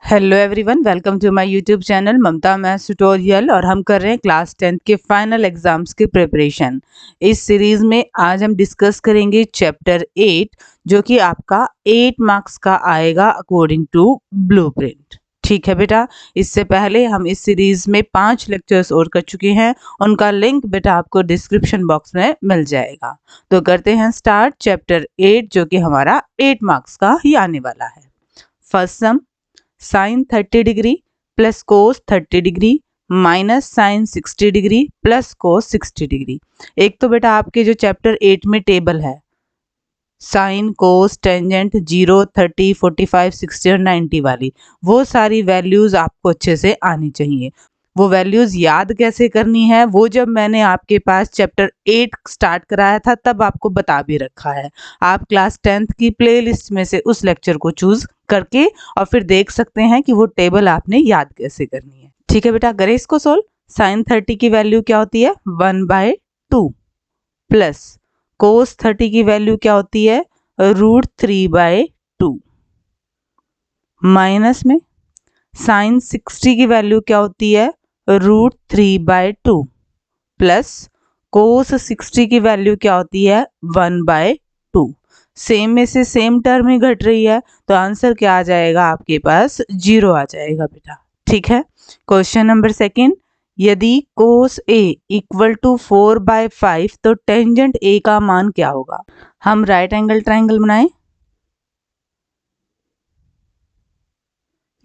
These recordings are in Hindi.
Hello everyone, welcome to my YouTube channel Mamta maths tutorial. और हम कर रहे हैं क्लास 10th के फाइनल एग्जाम्स की प्रिपरेशन। इस सीरीज में आज हम डिस्कस करेंगे चैप्टर 8 जो कि आपका 8 मार्क्स का आएगा अकॉर्डिंग टू ब्लूप्रिंट। ठीक है बेटा, इससे पहले हम इस सीरीज में 5 लेक्चर्स और कर चुके हैं, उनका लिंक बेटा आपको डिस्क्रिप्शन बॉक्स में मिल जाएगा। तो करते हैं स्टार्ट चैप्टर 8 जो कि हमारा 8 मार्क्स का ही आने वाला है। First sum, sine 30 degree plus cos 30 degree minus sine 60 degree plus cos 60 degree. एक तो बेटा आपके जो चैप्टर 8 में टेबल है साइन कोस टेंजेंट 0 30 45 60 और 90 वाली, वो सारी वैल्यूज आपको अच्छे से आनी चाहिए। वो वैल्यूज याद कैसे करनी है वो जब मैंने आपके पास चैप्टर 8 स्टार्ट कराया था तब आपको बता भी रखा है। आप क्लास 10th की प्लेलिस्ट में से उस लेक्चर को चूज करके और फिर देख सकते हैं कि वो टेबल आपने याद कैसे करनी है। ठीक है बेटा, करें इसको सोल्व। साइन 30 की वैल्यू क्या होती है 1/2 प्लस कोस 30 की वैल्यू क्या होती है √3/2 माइनस में साइन 60 की वैल्यू क्या होती है √3/2 प्लस कोस 60 की वैल्यू क्या होती है 1/2। सेम में से सेम टर्म ही घट रही है तो आंसर क्या आ जाएगा आपके पास 0 आ जाएगा बेटा। ठीक है, क्वेश्चन नंबर सेकंड, यदि कोस ए इक्वल टू 4/5 तो टेंजेंट ए का मान क्या होगा। हम राइट एंगल ट्राइंगल बनाएं,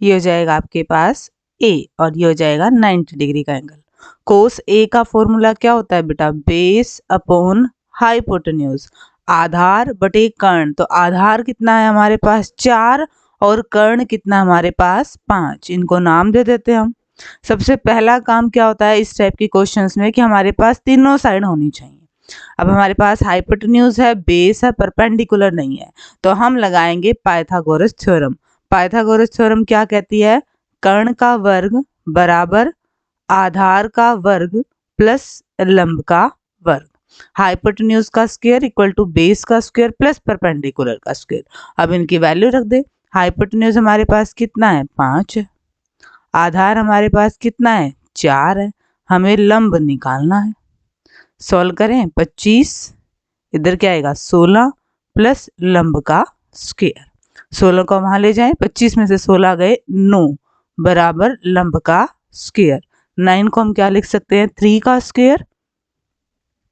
ये हो जाएगा आपके पास ए और ये हो जाएगा 90 डिग्री का एंगल। कोस ए का फॉर्मूला क्या होता है बेटा बेस अपॉन हाइपोटेन्यूज, आधार बटे कर्ण। तो आधार कितना है हमारे पास 4 और कर्ण कितना हमारे पास 5, इनको नाम दे देते हैं हम। सबसे पहला काम क्या होता है इस टाइप के क्वेश्चंस में कि हमारे पास तीनों साइड होनी चाहिए। अब हमारे पास हाइपोटेन्यूज है, बेस है, परपेंडिकुलर नहीं है, तो हम लगाएंगे पाइथागोरस थ्योरम। पाइथागोरस थ्योरम क्या कहती है कर्ण का वर्ग बराबर आधार का वर्ग प्लस लंब का वर्ग, हाइपोटेन्यूज का स्क्वायर इक्वल टू बेस का स्क्वायर प्लस परपेंडिकुलर का स्क्वायर। अब इनकी वैल्यू रख दे। हाइपोटेन्यूज हमारे पास कितना है 5 है, आधार हमारे पास कितना है 4 है, हमें लंब निकालना है। सॉल्व करें 25, इधर क्या आएगा 16 प्लस लंब का स्क्वायर। 16 को वहां ले जाएं, 25 में से 16 गए 9 बराबर लंब का स्क्वायर। 9 को हम क्या लिख सकते हैं 3 का स्क्वायर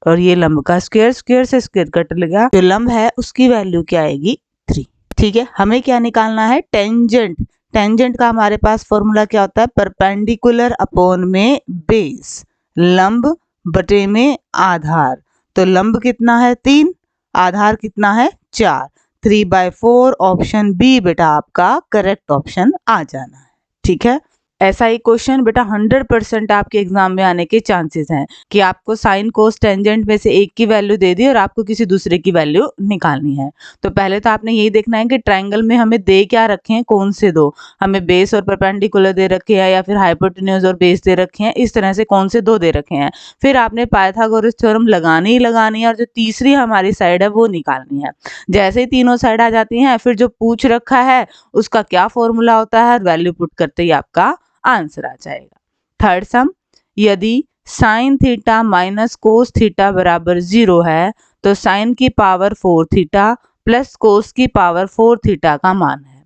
और ये लंब का स्क्वायर, स्क्वायर से स्क्वायर कट लेगा, जो लंब है उसकी वैल्यू क्या आएगी 3। ठीक है, हमें क्या निकालना है टेंजेंट। टेंजेंट का हमारे पास फॉर्मूला क्या होता है परपेंडिकुलर अपॉन में बेस, लंब बटे में आधार। तो लंब कितना है 3, आधार कितना है 4, 3/4 ऑप्शन बी बेटा आपका करेक्ट ऑप्शन आ जाना है। ठीक है, ऐसा ही क्वेश्चन बेटा 100% आपके एग्जाम में आने के चांसेस हैं कि आपको साइन कोस टेंजेंट में से एक की वैल्यू दे दी और आपको किसी दूसरे की वैल्यू निकालनी है। तो पहले तो आपने यही देखना है कि ट्रायंगल में हमें दे क्या रखे हैं, कौन से दो, हमें बेस और परपेंडिकुलर दे रखे हैं या फिर हाइपोटेन्यूज और बेस दे रखे हैं, इस तरह से कौन से दो दे रखे हैं। फिर आपने पाइथागोरस थ्योरम लगानी ही लगानी है और जो तीसरी हमारी साइड है वो निकालनी है। जैसे ही तीनों साइड आ जाती हैं फिर जो पूछ रखा है उसका क्या फॉर्मूला होता है, वैल्यू पुट करते ही आपका आंसर आ जाएगा। थर्ड सम, यदि sine theta minus cos theta बराबर 0 है तो साइन की पावर 4 थीटा प्लस कोस की पावर 4 थीटा का मान है।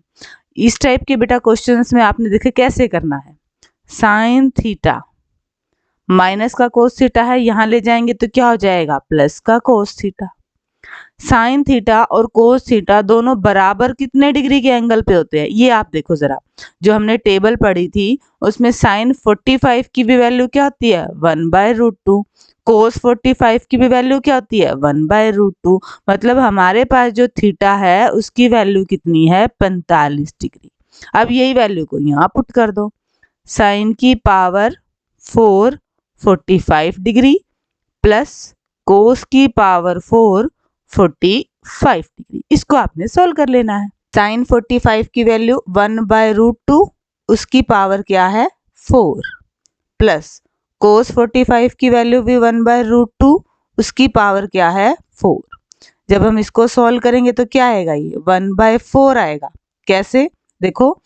इस टाइप के बेटा क्वेश्चंस में आपने देखे कैसे करना है। साइन थीटा माइनस का कोस थीटा है, यहां ले जाएंगे तो क्या हो जाएगा प्लस का कोस थीटा। साइन थीटा और कोस थीटा दोनों बराबर कितने डिग्री के एंगल पे होते हैं ये आप देखो जरा। जो हमने टेबल पढ़ी थी उसमें साइन 45 की भी वैल्यू क्या होती है 1/√2, कोस 45 की भी वैल्यू क्या होती है 1/√2। मतलब हमारे पास जो थीटा है उसकी वैल्यू कितनी है 45 डिग्री। अब यही वैल्यू को यहाँ पुट कर दो, साइन की पावर 4 45 डिग्री प्लस कोस की पावर 4 45 डिग्री, इसको आपने सोल्व कर लेना है। साइन 45 की वैल्यू 1/√2, उसकी पावर क्या है 4 प्लस कोस 45 की वैल्यू भी 1/√2, उसकी पावर क्या है 4। जब हम इसको सोल्व करेंगे तो क्या आएगा ये 1/4 आएगा। कैसे देखो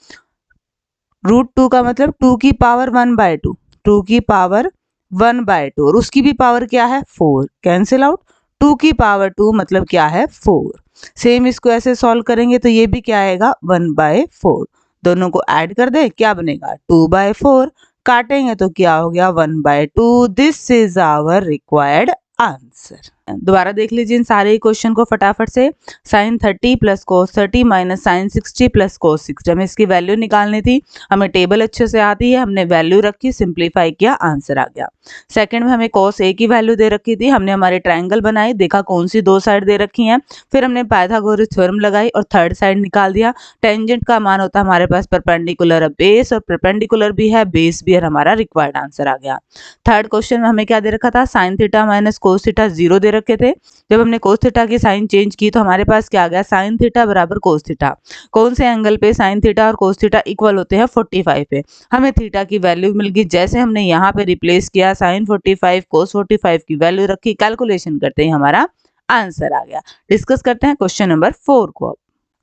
√2 का मतलब 2 की पावर 1/2, 2 की पावर 1/2 और उसकी भी पावर क्या है 4, कैंसिल आउट। 2 की पावर 2 मतलब क्या है 4। सेम इसको ऐसे सॉल्व करेंगे तो ये भी क्या आएगा 1/4। दोनों को ऐड कर दे, क्या बनेगा 2/4। काटेंगे तो क्या हो गया 1/2। This is our required answer. दोबारा देख लीजिए इन सारे क्वेश्चन को फटाफट से। sin 30 plus cos 30 minus sin 60 plus cos 60, हमें इसकी वैल्यू निकालनी थी। हमें टेबल अच्छे से आती है, हमने वैल्यू रखी, सिंप्लीफाई किया, आंसर आ गया। सेकंड में हमें cos a की वैल्यू दे रखी थी, हमने हमारे ट्रायंगल बनाई, देखा कौन सी दो साइड दे रखी हैं, फिर हमने पाइथागोरस थ्योरम लगाई और थर्ड साइड निकाल दिया। टेंजेंट का मान होता है हमारे पास परपेंडिकुलर बेस, और परपेंडिकुलर भी है बेस भी है, हमारा रिक्वायर्ड आंसर आ गया। थर्ड क्वेश्चन में हमें क्या दे रखा था, sin theta minus cos theta 0 दे रखे थे। जब हमने cos थीटा की साइन चेंज की तो हमारे पास क्या आ गया, sin थीटा बराबर cos थीटा। कौन से एंगल पे sin थीटा और cos थीटा इक्वल होते हैं, 45 पे। हमें थीटा की वैल्यू मिल गई, जैसे हमने यहाँ पे रिप्लेस किया sin 45 cos 45 की वैल्यू रखी, कैलकुलेशन करते ही हमारा आंसर आ गया। डिस्कस करते हैं क्वेश्चन नंबर 4 को।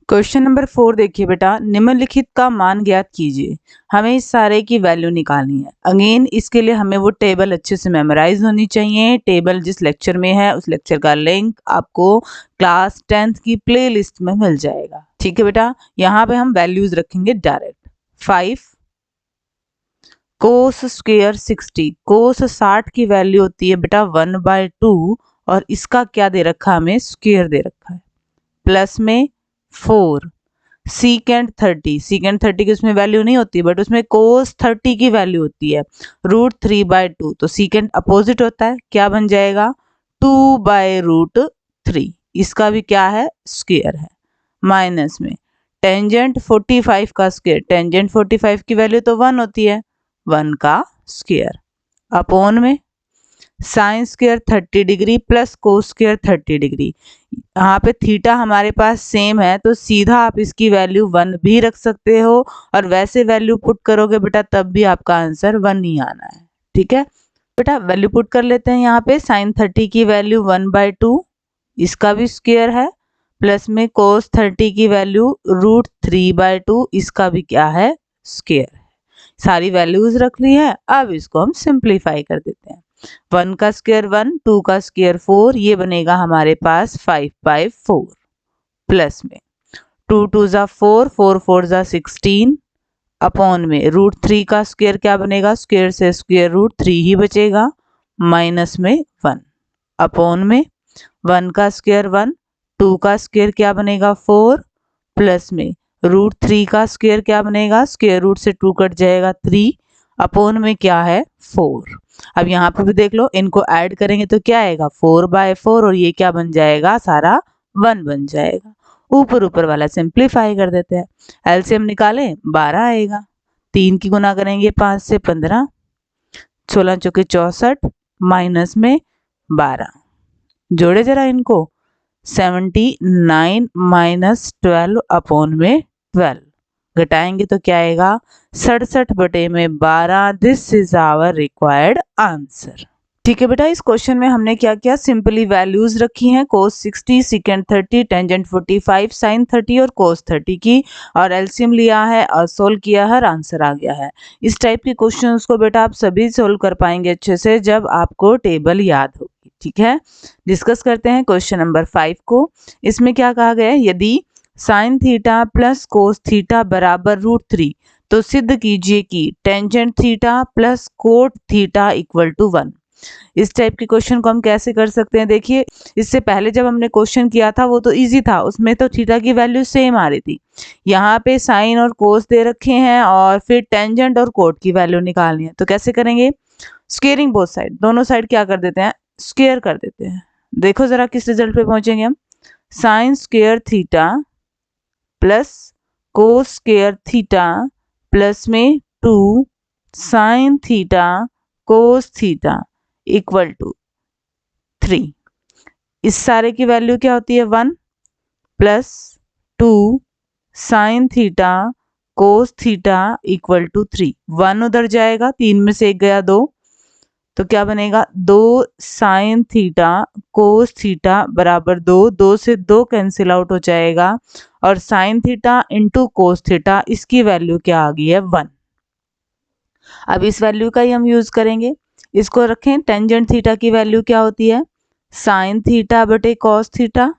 क्वेश्चन नंबर 4 देखिए बेटा, निम्नलिखित का मान ज्ञात कीजिए। हमें इस सारे की वैल्यू निकालनी है। अगेन इसके लिए हमें वो टेबल अच्छे से मेमोराइज होनी चाहिए। टेबल जिस लेक्चर में है उस लेक्चर का लिंक आपको क्लास 10th की प्लेलिस्ट में मिल जाएगा। ठीक है बेटा, यहाँ पे हम वैल्यूज रखेंगे डायरेक्ट। 5 कोस स्क्वायर 60, कोस 60 की वैल्यू होती है बेटा 1/2 और इसका क्या दे रखा है, हमें स्क्वायर दे रखा है। प्लस में 4 सीकेंड 30, सीकेंड 30 की उसमें वैल्यू नहीं होती बट उसमें कोस 30 की वैल्यू होती है √3/2, तो सीकेंड अपोजिट होता है, क्या बन जाएगा 2/√3। इसका भी क्या है स्क्वायर है। माइनस में टेंजेंट 45 का स्क्वायर, टेंजेंट 45 की वैल्यू तो 1 होती है, 1 का स्क्वायर। अपॉन में sine square 30 degree plus cos square 30 degree. यहाँ पे थीटा हमारे पास सेम है तो सीधा आप इसकी वैल्यू 1 भी रख सकते हो, और वैसे वैल्यू पुट करोगे बेटा तब भी आपका आंसर 1 ही आना है। ठीक है बेटा, वैल्यू पुट कर लेते हैं। यहाँ पे साइन 30 की वैल्यू 1/2, इसका भी स्क्वायर है, प्लस में कोस 30 की वैल्यू √3/2, इसका भी क्या है स्क्वायर है। सारी वैल्यूज रख ली है, अब इसको हम सिंप्लीफाई कर देते हैं। 1 का स्क्वायर 1, 2 का स्क्वायर 4, ये बनेगा हमारे पास 5/4। प्लस में 2 2 ज़ा 4, 4 4 ज़ा 16, अपॉन में √3 का स्क्वायर क्या बनेगा, स्क्वायर से स्क्वायर √3 ही बचेगा, माइनस में 1, अपॉन में 1 का स्क्वायर 1, 2 का स्क्वायर क्या बनेगा 4, प्लस में √3 का स्क्वायर क्या बनेगा, स्क्वायर रूट से 2 कट जाएगा 3, अपॉन में क्या है 4। अब यहाँ पे भी देख लो, इनको ऐड करेंगे तो क्या आएगा 4/4 और ये क्या बन जाएगा सारा 1 बन जाएगा। ऊपर ऊपर वाला सिंप्लीफाई कर देते हैं। एलसीएम निकालें 12 आएगा, 3 की गुना करेंगे 5 से 15, 16 चौके 64, माइनस में 12, जोड़े जरा इनको 79 माइनस 12 अपॉन में 12, घटाएंगे तो क्या आएगा 67/12। This is our required answer. ठीक है बेटा, इस क्वेश्चन में हमने क्या किया, सिंपली वैल्यूज रखी हैं, कोस 60, सीकेंड 30, टेंजेंट 45, साइन 30 और कोस 30 की, और एलसीएम लिया है और सोल्व किया है, आंसर आ गया है। इस टाइप के क्वेश्चंस को बेटा आप सभी सोल्व कर पाएंगे अच्छे से जब आपको टेबल याद होगी। ठीक है, डिस्कस करते हैं क्वेश्चन नंबर 5 को। इसमें क्या कहा गया है, यदि sine theta plus cos theta बराबर √3 तो सिद्ध कीजिए कि tangent theta plus cot theta equal to 1। इस टाइप के क्वेश्चन को हम कैसे कर सकते हैं, देखिए इससे पहले जब हमने क्वेश्चन किया था वो तो इजी था, उसमें तो थीटा की वैल्यू सेम आ रही थी। यहाँ पे साइन और कोस दे रखे हैं और फिर टेंजेंट और कोट की वैल्यू निकालनी है, तो कैसे करेंगे, स्क्वेयरिंग बोथ साइड, दोनों साइड क्या कर देते हैं स्क्वेयर कर देते हैं। देखो जरा किस रिजल्ट पे पहुंचेंगे हम, sine square theta plus cos square theta plus में 2 sine theta cos theta equal to 3। इस सारे की वैल्यू क्या होती है 1 plus 2 sine theta cos theta equal to 3। 1 उधर जाएगा, 3 में से 1 गया 2, तो क्या बनेगा 2 साइन थीटा कोस थीटा बराबर 2, 2 से 2 कैंसिल आउट हो जाएगा, और sine theta into cos theta इसकी वैल्यू क्या आ गई है 1। अब इस वैल्यू का ही हम यूज करेंगे। इसको रखें, टेंजेंट थीटा की वैल्यू क्या होती है, साइन थीटा बटे cos theta,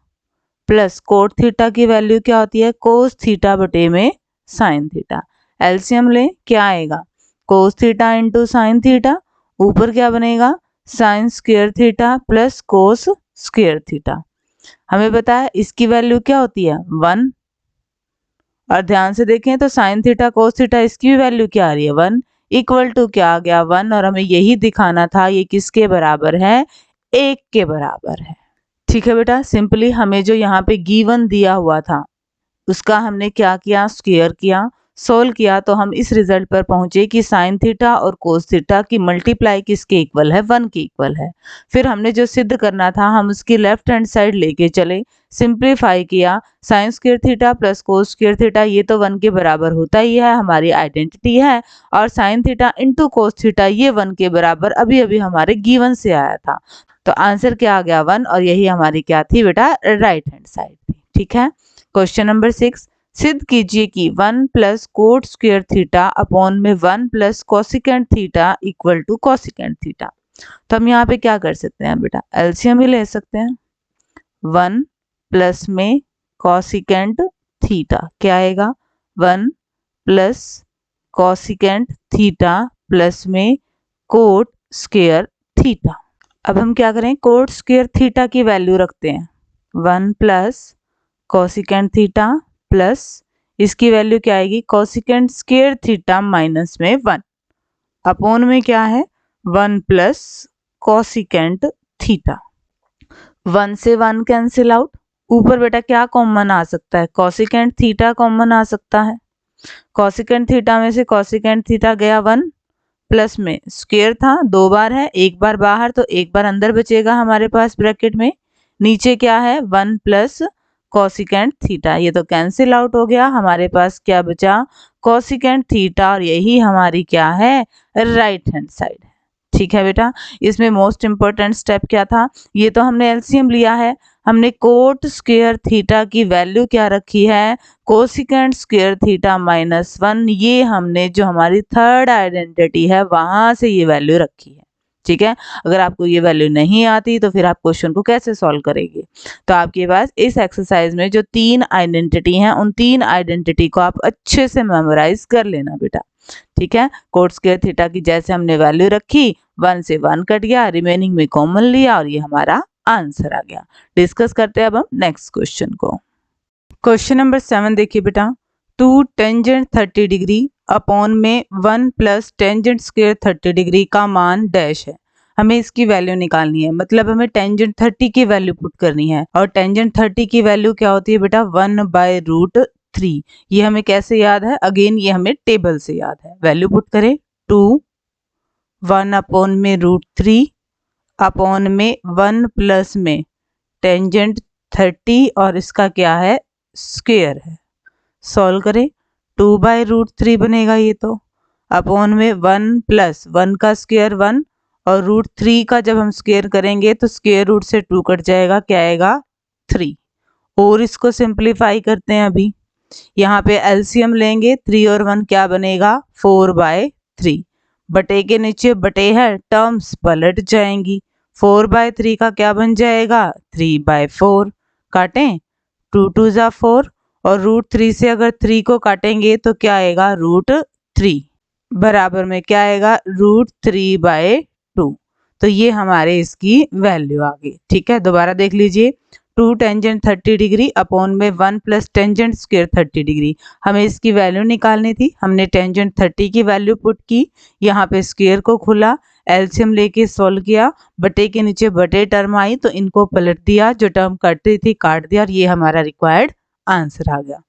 plus cot theta की वैल्यू क्या होती है, कोस थीटा बटे में साइन थीटा। एलसीएम लें, क्या आएगा, cos theta into sine theta, ऊपर क्या बनेगा, sign square theta plus cos square theta. हमें पता है इसकी वैल्यू क्या होती है 1, और ध्यान से देखें तो साइन थीटा कोस थीटा इसकी भी वैल्यू क्या आ रही है 1, इक्वल टू क्या आ गया 1, और हमें यही दिखाना था ये किसके बराबर है, 1 के बराबर है। ठीक है बेटा, सिंपली हमें जो यहाँ पे गिवन दिया हुआ था उसका हमने क्या किया, स्क्वायर किया, सोल्व किया, तो हम इस रिजल्ट पर पहुंचे कि साइन थीटा और कोस थीटा की मल्टीप्लाई किसके इक्वल है, 1 के इक्वल है। फिर हमने जो सिद्ध करना था हम उसकी लेफ्ट हैंड साइड लेके चले, सिंप्लीफाई किया, sign square theta plus cos square theta ये तो 1 के बराबर होता ही है, हमारी आइडेंटिटी है, और sine theta into cos theta ये 1 के बराबर अभी अभी हमारे गिवन से आया था। तो आंसर क्या आ गया 1, और यही हमारी क्या थी बेटा, राइट हैंड साइड थी। ठीक है, क्वेश्चन नंबर 6, सिद्ध कीजिए कि 1 plus cot square theta upon में 1 plus cosecant theta equal to cosecant theta. तो हम यहाँ पे क्या कर सकते हैं बेटा, एलसीएम ही ले सकते हैं। 1 प्लस में कोसिकेंट थीटा क्या आएगा, 1 प्लस कोसिकेंट थीटा प्लस में कोट स्क्वायर थीटा। अब हम क्या करें, कोट स्क्वायर थीटा की वैल्यू रखते हैं, 1 प्लस कोसिकेंट थीटा प्लस इसकी वैल्यू क्या आएगी, कोसिकेंट स्क्वायर थीटा माइनस में 1 अपॉन में क्या है 1 प्लस कोसिकेंट थीटा। 1 से 1 कैंसिल आउट, ऊपर बेटा क्या कॉमन आ सकता है, कोसिकेंट थीटा कॉमन आ सकता है। कोसिकेंट थीटा में से कोसिकेंट थीटा गया 1, प्लस में स्क्वायर था 2 बार है, 1 बार बाहर तो 1 बार अंदर बचेगा हमारे पास ब्रैकेट में, नीचे क्या है 1 प्लस कोसिकेंट थीटा, ये तो कैंसिल आउट हो गया, हमारे पास क्या बचा, कोसिकेंट थीटा, और यही हमारी क्या है, राइट हैंड साइड है। ठीक है बेटा, इसमें मोस्ट इंपॉर्टेंट स्टेप क्या था, ये तो हमने एलसीएम लिया है, हमने कोट स्क्वायर थीटा की वैल्यू क्या रखी है, कोसिकेंट स्क्वायर थीटा माइनस 1, ये हमने जो हमारी थर्ड आइडेंटिटी है वहां से ये वैल्यू रखी है। ठीक है, अगर आपको ये वैल्यू नहीं आती तो फिर आप क्वेश्चन को कैसे सॉल्व करेंगे, तो आपके पास इस एक्सरसाइज में जो 3 आइडेंटिटी हैं उन 3 आइडेंटिटी को आप अच्छे से मेमोराइज कर लेना बेटा। ठीक है, कोट स्क्वायर थीटा की जैसे हमने वैल्यू रखी, 1 से 1 कट गया, रिमेनिंग में कॉमन लिया, और ये हमारा आंसर आ गया। डिस्कस करते हैं अब हम नेक्स्ट क्वेश्चन को। क्वेश्चन नंबर 7 देखिए बेटा, 2 टेंजेंट 30 डिग्री अपॉन में 1 प्लस टेंजेंट स्क्वायर 30 डिग्री का मान डैश है, हमें इसकी वैल्यू निकालनी है, मतलब हमें टेंजेंट 30 की वैल्यू पुट करनी है, और टेंजेंट 30 की वैल्यू क्या होती है बेटा, 1/√3। ये हमें कैसे याद है, अगेन ये हमें टेबल से याद है, वैल्यू पुट करें 2 1 अपॉन में √3 अपॉन में 1 प्लस में टेंजेंट 30 और इसका क्या है, स्क्वायर है, सॉल्व करें 2/√3 बनेगा ये तो, अपॉन में 1 प्लस 1 का स्क्वायर 1, और √3 का जब हम स्क्वायर करेंगे तो स्क्वायर रूट से 2 कट जाएगा, क्या आएगा 3, और इसको सिंप्लीफाई करते हैं अभी, यहाँ पे एलसीएम लेंगे, 3 और 1 क्या बनेगा 4/3, बटे के नीचे बटे है, टर्म्स पलट जाएंगी, 4/3 का क्या बन जाएगा 3/4, काटें 2 2 जा 4, और √3 से अगर 3 को काटेंगे तो क्या आएगा √3, बराबर में क्या आएगा √3/2। तो ये हमारे इसकी वैल्यू आ गई। ठीक है, दोबारा देख लीजिए, 2 टेंजेंट 30 डिग्री अपॉन में 1 प्लस टेंजेंट स्क्वायर 30 डिग्री, हमें इसकी वैल्यू निकालनी थी, हमने टेंजेंट 30 की वैल्यू पुट की, यहाँ पे स्क्वायर को खुला, एलसीएम लेके सोल्व किया, बटे के नीचे बटे टर्म आई तो इनको पलट दिया, जो टर्म कट रही थी काट दिया, और ये हमारा रिक्वायर्ड आंसर आ गया।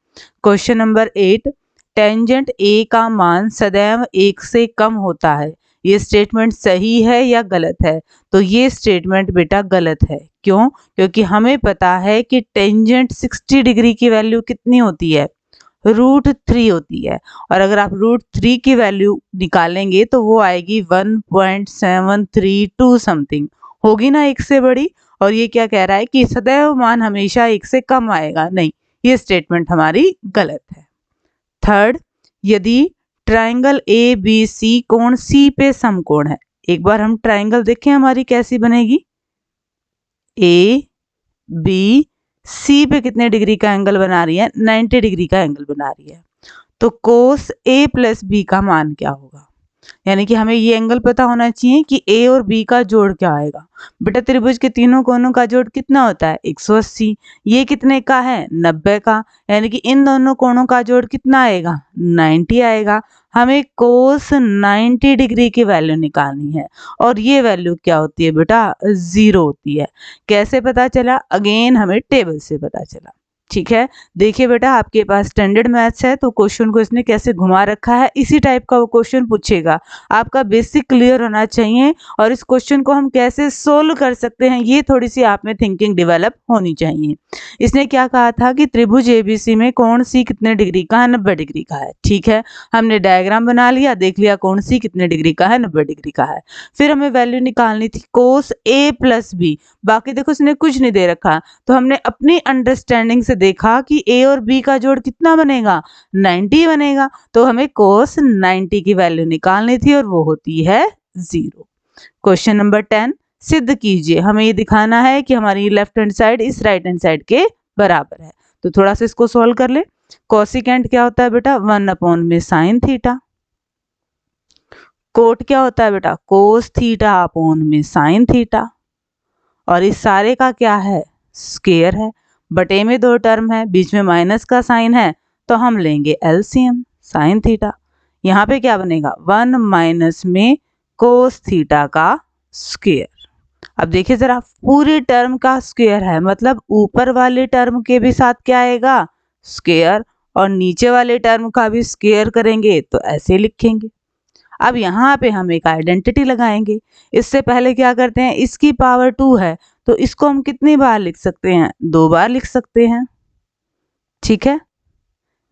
क्वेश्चन नंबर 8, टेंजेंट ए का मान सदैव 1 से कम होता है, ये स्टेटमेंट सही है या गलत है, तो ये स्टेटमेंट बेटा गलत है, क्यों, क्योंकि हमें पता है कि टेंजेंट 60 डिग्री की वैल्यू कितनी होती है, √3 होती है, और अगर आप √3 की वैल्यू निकालेंगे तो वो आएगी 1.732 समथिंग, होगी ना 1 से बड़ी, और ये क्या कह रहा है कि सदैव मान हमेशा 1 से कम आएगा, नहीं, ये स्टेटमेंट हमारी गलत है। थर्ड, यदि ट्राइंगल ए बी सी कोण सी पे समकोण है। एक बार हम ट्राइंगल देखें हमारी कैसी बनेगी। ए बी सी पे कितने डिग्री का एंगल बना रही है, 90 डिग्री का एंगल बना रही है। तो कोस ए प्लस बी का मान क्या होगा, यानी कि हमें ये एंगल पता होना चाहिए कि ए और बी का जोड़ क्या आएगा। बेटा त्रिभुज के तीनों कोनों का जोड़ कितना होता है, 180। ये कितने का है, 90 का, यानी कि इन दोनों कोनों का जोड़ कितना आएगा, 90 आएगा। हमें कोस 90 डिग्री की वैल्यू निकालनी है और ये वैल्यू क्या होती है बेटा, 0 होती है। कैसे पता चला, अगेन हमें टेबल से पता चला। ठीक है, देखिए बेटा आपके पास स्टैंडर्ड मैथ्स है तो क्वेश्चन को इसने कैसे घुमा रखा है, इसी टाइप का वो क्वेश्चन पूछेगा। आपका बेसिक क्लियर होना चाहिए और इस क्वेश्चन को हम कैसे सोल्व कर सकते हैं ये थोड़ी सी आप में थिंकिंग डेवलप होनी चाहिए। इसने क्या कहा था कि त्रिभुज एबीसी में कोण सी कितने डिग्री का है, 90 डिग्री का है। ठीक है, हमने डायग्राम बना लिया, देख लिया कोण सी कितने डिग्री का है, 90 डिग्री का है। फिर हमें वैल्यू निकालनी थी कोस ए प्लस बी। बाकी देखो इसने कुछ नहीं दे रखा, तो हमने अपनी अंडरस्टैंडिंग से देखा कि ए और बी का जोड़ कितना बनेगा, 90 बनेगा। तो हमें कोस 90 की वैल्यू निकालनी थी और वो होती है 0। क्वेश्चन नंबर 10 सिद्ध कीजिए। हमें ये दिखाना है कि हमारी लेफ्ट हैंड साइड इस राइट हैंड साइड के बराबर है। तो थोड़ा सा इसको सॉल्व कर ले। कोसिकेंट क्या होता है बेटा, 1 में साइन थीटा। कोट क्या होता है बेटा, कोस थीटा अपॉन में साइन थीटा। और इस सारे का क्या है, स्क्वायर है। बटे में 2 टर्म है, बीच में माइनस का साइन है, तो हम लेंगे एलसीएम साइन थीटा। यहाँ पे क्या बनेगा, 1 माइनस में कोस थीटा का स्क्वायर। अब देखिए जरा, पूरी टर्म का स्क्वायर है, मतलब ऊपर वाले टर्म के भी साथ क्या आएगा, स्क्वायर, और नीचे वाले टर्म का भी स्क्वायर करेंगे तो ऐसे लिखेंगे। अब यहाँ पे हम एक आइडेंटिटी लगाएंगे। इससे पहले क्या करते हैं, इसकी पावर 2 है तो इसको हम कितनी बार लिख सकते हैं, 2 बार लिख सकते हैं। ठीक है,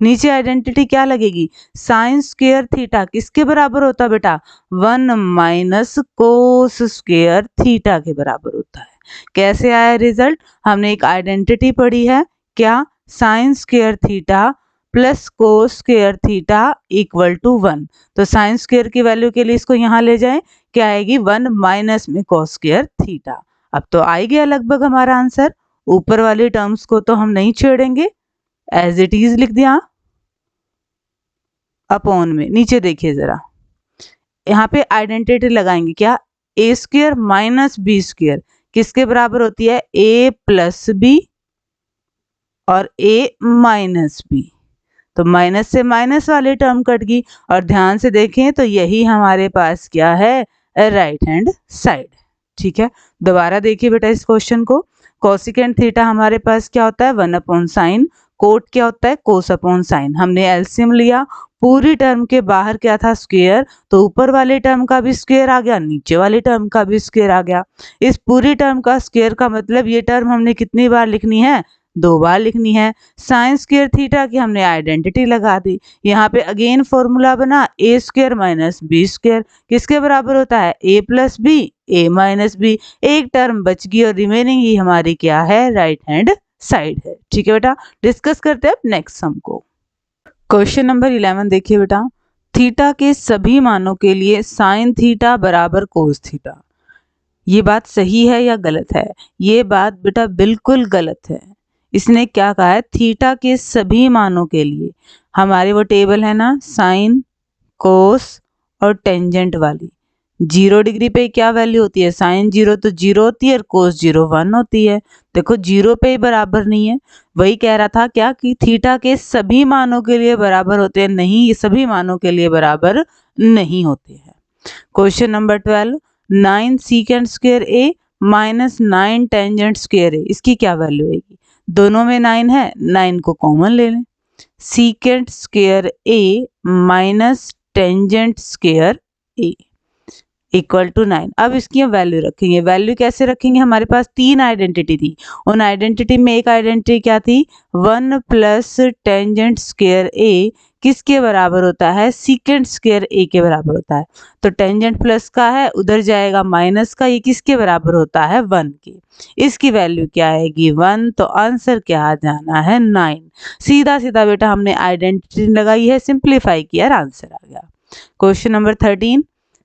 नीचे आइडेंटिटी क्या लगेगी, साइन स्क्वायर थीटा किसके बराबर होता है बेटा, 1 माइनस कोस स्क्वायर थीटा के बराबर होता है। कैसे आया रिजल्ट, हमने एक आइडेंटिटी पढ़ी है, क्या, sine square theta plus cos square theta equal to 1। तो साइन स्क्वायर की वैल्यू के लिए इसको यहाँ ले जाएं, क्या आएगी, 1 माइनस में कोस स्क्वायर थीटा। अब तो आ ही गया लगभग हमारा आंसर। ऊपर वाली टर्म्स को तो हम नहीं छेड़ेंगे, एज इट इज लिख दिया। अपॉन में नीचे देखिए जरा, यहाँ पे आइडेंटिटी लगाएंगे, क्या, ए स्क्वायर माइनस बी स्क्वायर किसके बराबर होती है, ए प्लस बी और ए माइनस बी। तो माइनस से माइनस वाली टर्म कट गई और ध्यान से देखें तो यही हमारे पास क्या है, राइट हैंड साइड। ठीक है, दोबारा देखिए बेटा इस क्वेश्चन को। कोसिकेंट थीटा हमारे पास क्या होता है, 1 अपॉन साइन। कोट क्या होता है, कोस अपॉन साइन। हमने एलसीएम लिया, पूरी टर्म के बाहर क्या था, स्क्वायर, तो ऊपर वाले टर्म का भी स्क्वायर आ गया, नीचे वाले टर्म का भी स्क्वायर आ गया। इस पूरी टर्म का स्क्वायर का मतलब ये टर्म हमने कितनी बार लिखनी है, 2 बार लिखनी है। साइन स्क्वायर थीटा की हमने आइडेंटिटी लगा दी। यहाँ पे अगेन फॉर्मूला बना, ए स्क्वायर माइनस बी स्क्वायर किसके बराबर होता है, ए plus b, a minus B. एक टर्म बच गई और रिमेनिंग ही हमारी क्या है, राइट हैंड साइड है। ठीक है बेटा, डिस्कस करते हैं अब नेक्स्ट सम को। क्वेश्चन नंबर 11 देखिए बेटा, थीटा के सभी मानों के लिए साइन थीटा बराबर कोस थीटा। ये बात सही है या गलत है, ये बात बेटा बिल्कुल गलत है। इसने क्या कहा है, थीटा के सभी मानों के लिए, हमारे वो टेबल है ना, साइन कोस और टेंजेंट वाली, 0 डिग्री पे क्या वैल्यू होती है, साइन 0 तो 0 होती है और कोस 0 1 होती है। देखो 0 पे ही बराबर नहीं है, वही कह रहा था क्या कि थीटा के सभी मानों के लिए बराबर होते हैं, नहीं, ये सभी मानों के लिए बराबर नहीं होते हैं। Question number 12, 9 secant square A minus 9 tangent square ए, इसकी क्या वैल्यू आएगी, दोनों में 9 है, 9 को कॉमन ले लें। Secant square A minus tangent square A equal to 9। अब इसकी हम वैल्यू रखेंगे। वैल्यू कैसे रखेंगे, हमारे पास 3 आइडेंटिटी थी, उन आइडेंटिटी में एक आइडेंटिटी क्या थी, 1 प्लस टेंजेंट स्क्वायर ए किसके बराबर होता है, सीकेंट स्क्वायर ए के बराबर होता है। तो टेंजेंट प्लस का है, उधर जाएगा माइनस का, ये किसके बराबर होता है, 1 के। इसकी वैल्यू क्या आएगी, 1। तो आंसर क्या आ जाना है, 9। सीधा सीधा बेटा हमने आइडेंटिटी लगाई है, सिंप्लीफाई किया, आंसर आ गया। क्वेश्चन नंबर 13,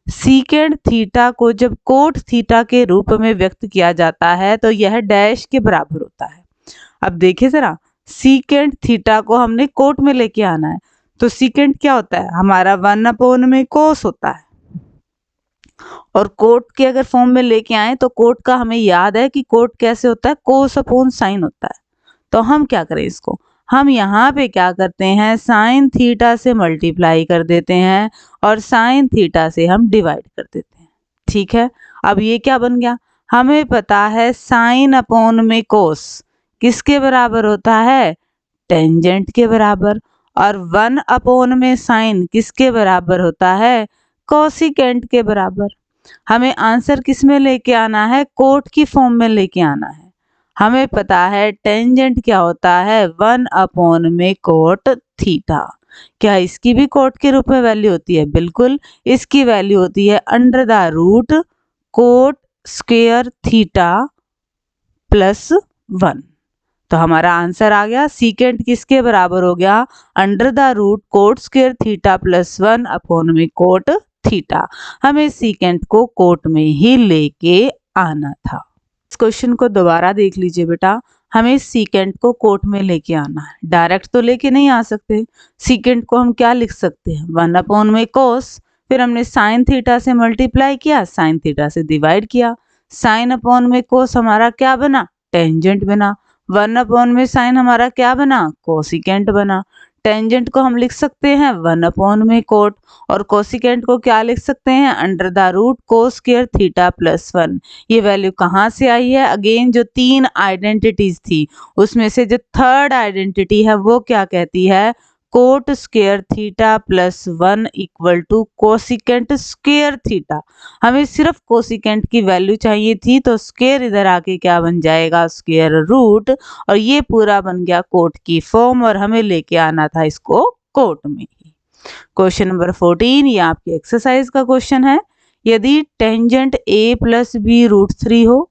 सीकेंट थीटा को जब कोट थीटा के रूप में व्यक्त किया जाता है तो यह डैश के बराबर होता है। अब देखिए जरा, सीकेंट थीटा को हमने कोट में लेके आना है, तो सीकेंट क्या होता है हमारा, 1 में कोस होता है। और कोट के अगर फॉर्म में लेके आए तो कोट का हमें याद है कि कोट कैसे होता है, कोस अपॉन साइन होता है। तो हम क्या करें, इसको हम यहाँ पे क्या करते हैं, साइन थीटा से मल्टीप्लाई कर देते हैं और साइन थीटा से हम डिवाइड कर देते हैं। ठीक है, अब ये क्या बन गया, हमें पता है साइन अपॉन में कोस किसके बराबर होता है, टेंजेंट के बराबर। और 1 अपॉन में साइन किसके बराबर होता है, कोसिकेंट के बराबर। हमें आंसर किस में लेके आना है, कोट की फॉर्म में लेके आना है। हमें पता है टेंजेंट क्या होता है, 1 अपॉन में कोट थीटा। क्या इसकी भी कोट के रूप में वैल्यू होती है, बिल्कुल। इसकी वैल्यू होती है under the root cot square theta plus 1। तो हमारा आंसर आ गया, सीकेंट किसके बराबर हो गया, under the root cot square theta plus 1 upon में कोट थीटा। हमें सीकेंट को कोट में ही लेके आना था। इस क्वेश्चन को दोबारा देख लीजिए बेटा, हमें सीकेंट को कोट में लेके आना है, डायरेक्ट तो लेके नहीं आ सकते। सीकेंट को हम क्या लिख सकते हैं, 1 अपॉन में कोस, फिर हमने साइन थीटा से मल्टीप्लाई किया, साइन थीटा से डिवाइड किया। साइन अपॉन में कोस हमारा क्या बना, टेंजेंट बना। 1 अपॉन में साइन हमारा क्या बना, कोसिकेंट बना। टेंजेंट को हम लिख सकते हैं 1 अपॉन में कोट, और कोसिकेंट को क्या लिख सकते हैं, under the root cos square theta plus 1। ये वैल्यू कहाँ से आई है, अगेन जो 3 आइडेंटिटीज थी उसमें से जो थर्ड आइडेंटिटी है वो क्या कहती है, cot square theta plus 1 equal to cosecant square theta. हमें सिर्फ कोसिकेंट की वैल्यू चाहिए थी, तो स्क्वायर इधर आके क्या बन जाएगा, स्क्वायर रूट, और ये पूरा बन गया कोट की फॉर्म, और हमें लेके आना था इसको कोट में ही। क्वेश्चन नंबर 14, ये आपकी एक्सरसाइज का क्वेश्चन है। यदि tangent a plus B root 3 हो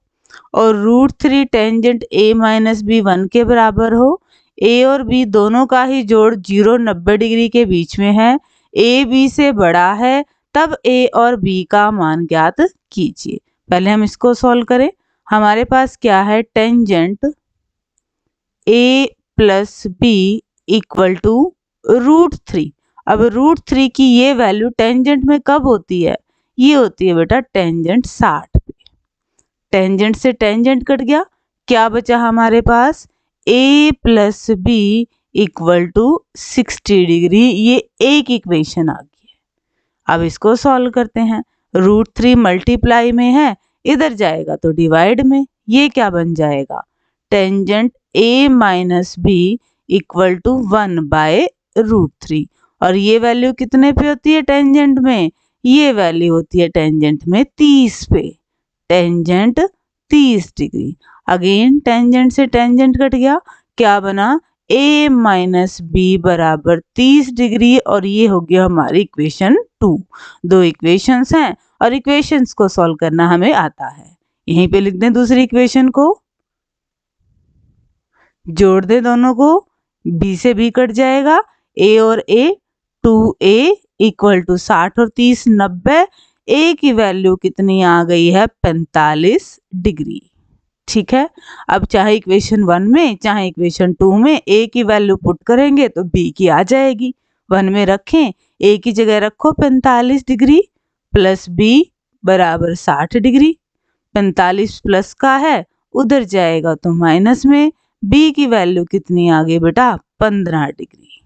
और root 3 tangent a minus B 1 के बराबर हो, a और b दोनों का ही जोड़ 0-90 डिग्री के बीच में है, a b से बड़ा है, तब a और b का मान ज्ञात कीजिए। पहले हम इसको सॉल्व करें। हमारे पास क्या है, tangent a plus B equal to root 3। अब रूट 3 की ये वैल्यू टेंजेंट में कब होती है, ये होती है बेटा टेंजेंट 60 पे। टेंजेंट से टेंजेंट कट गया, क्या बचा हमारे पास, a plus B equal to 60 degree. ये एक इक्वेशन आ गई है। अब इसको सॉल्व करते हैं। रूट 3 मल्टीप्लाई में है, इधर जाएगा तो डिवाइड में, ये क्या बन जाएगा, tangent a minus b equal to 1 by root 3। और ये वैल्यू कितने पे होती है टेंजेंट में, ये वैल्यू होती है टेंजेंट में 30 पे। Tangent 30 degree. अगेन टेंजेंट से टेंजेंट कट गया, क्या बना, a माइनस बी बराबर 30 डिग्री, और ये हो गया हमारी इक्वेशन 2। दो इक्वेशंस हैं और इक्वेशंस को सॉल्व करना हमें आता है। यहीं पे लिख दें दूसरी इक्वेशन को, जोड़ दे दोनों को, b से b कट जाएगा, a और a, 2a इक्वल टू 60 और 30 90। a की वैल्यू कितनी आ गई है, 45 डिग्री। ठीक है, अब चाहे इक्वेशन 1 में चाहे इक्वेशन 2 में a की वैल्यू पुट करेंगे तो b की आ जाएगी। 1 में रखें, a की जगह रखो 45 डिग्री प्लस b बराबर 60 डिग्री। 45 प्लस का है, उधर जाएगा तो माइनस में, b की वैल्यू कितनी आ गई बेटा, 15 डिग्री।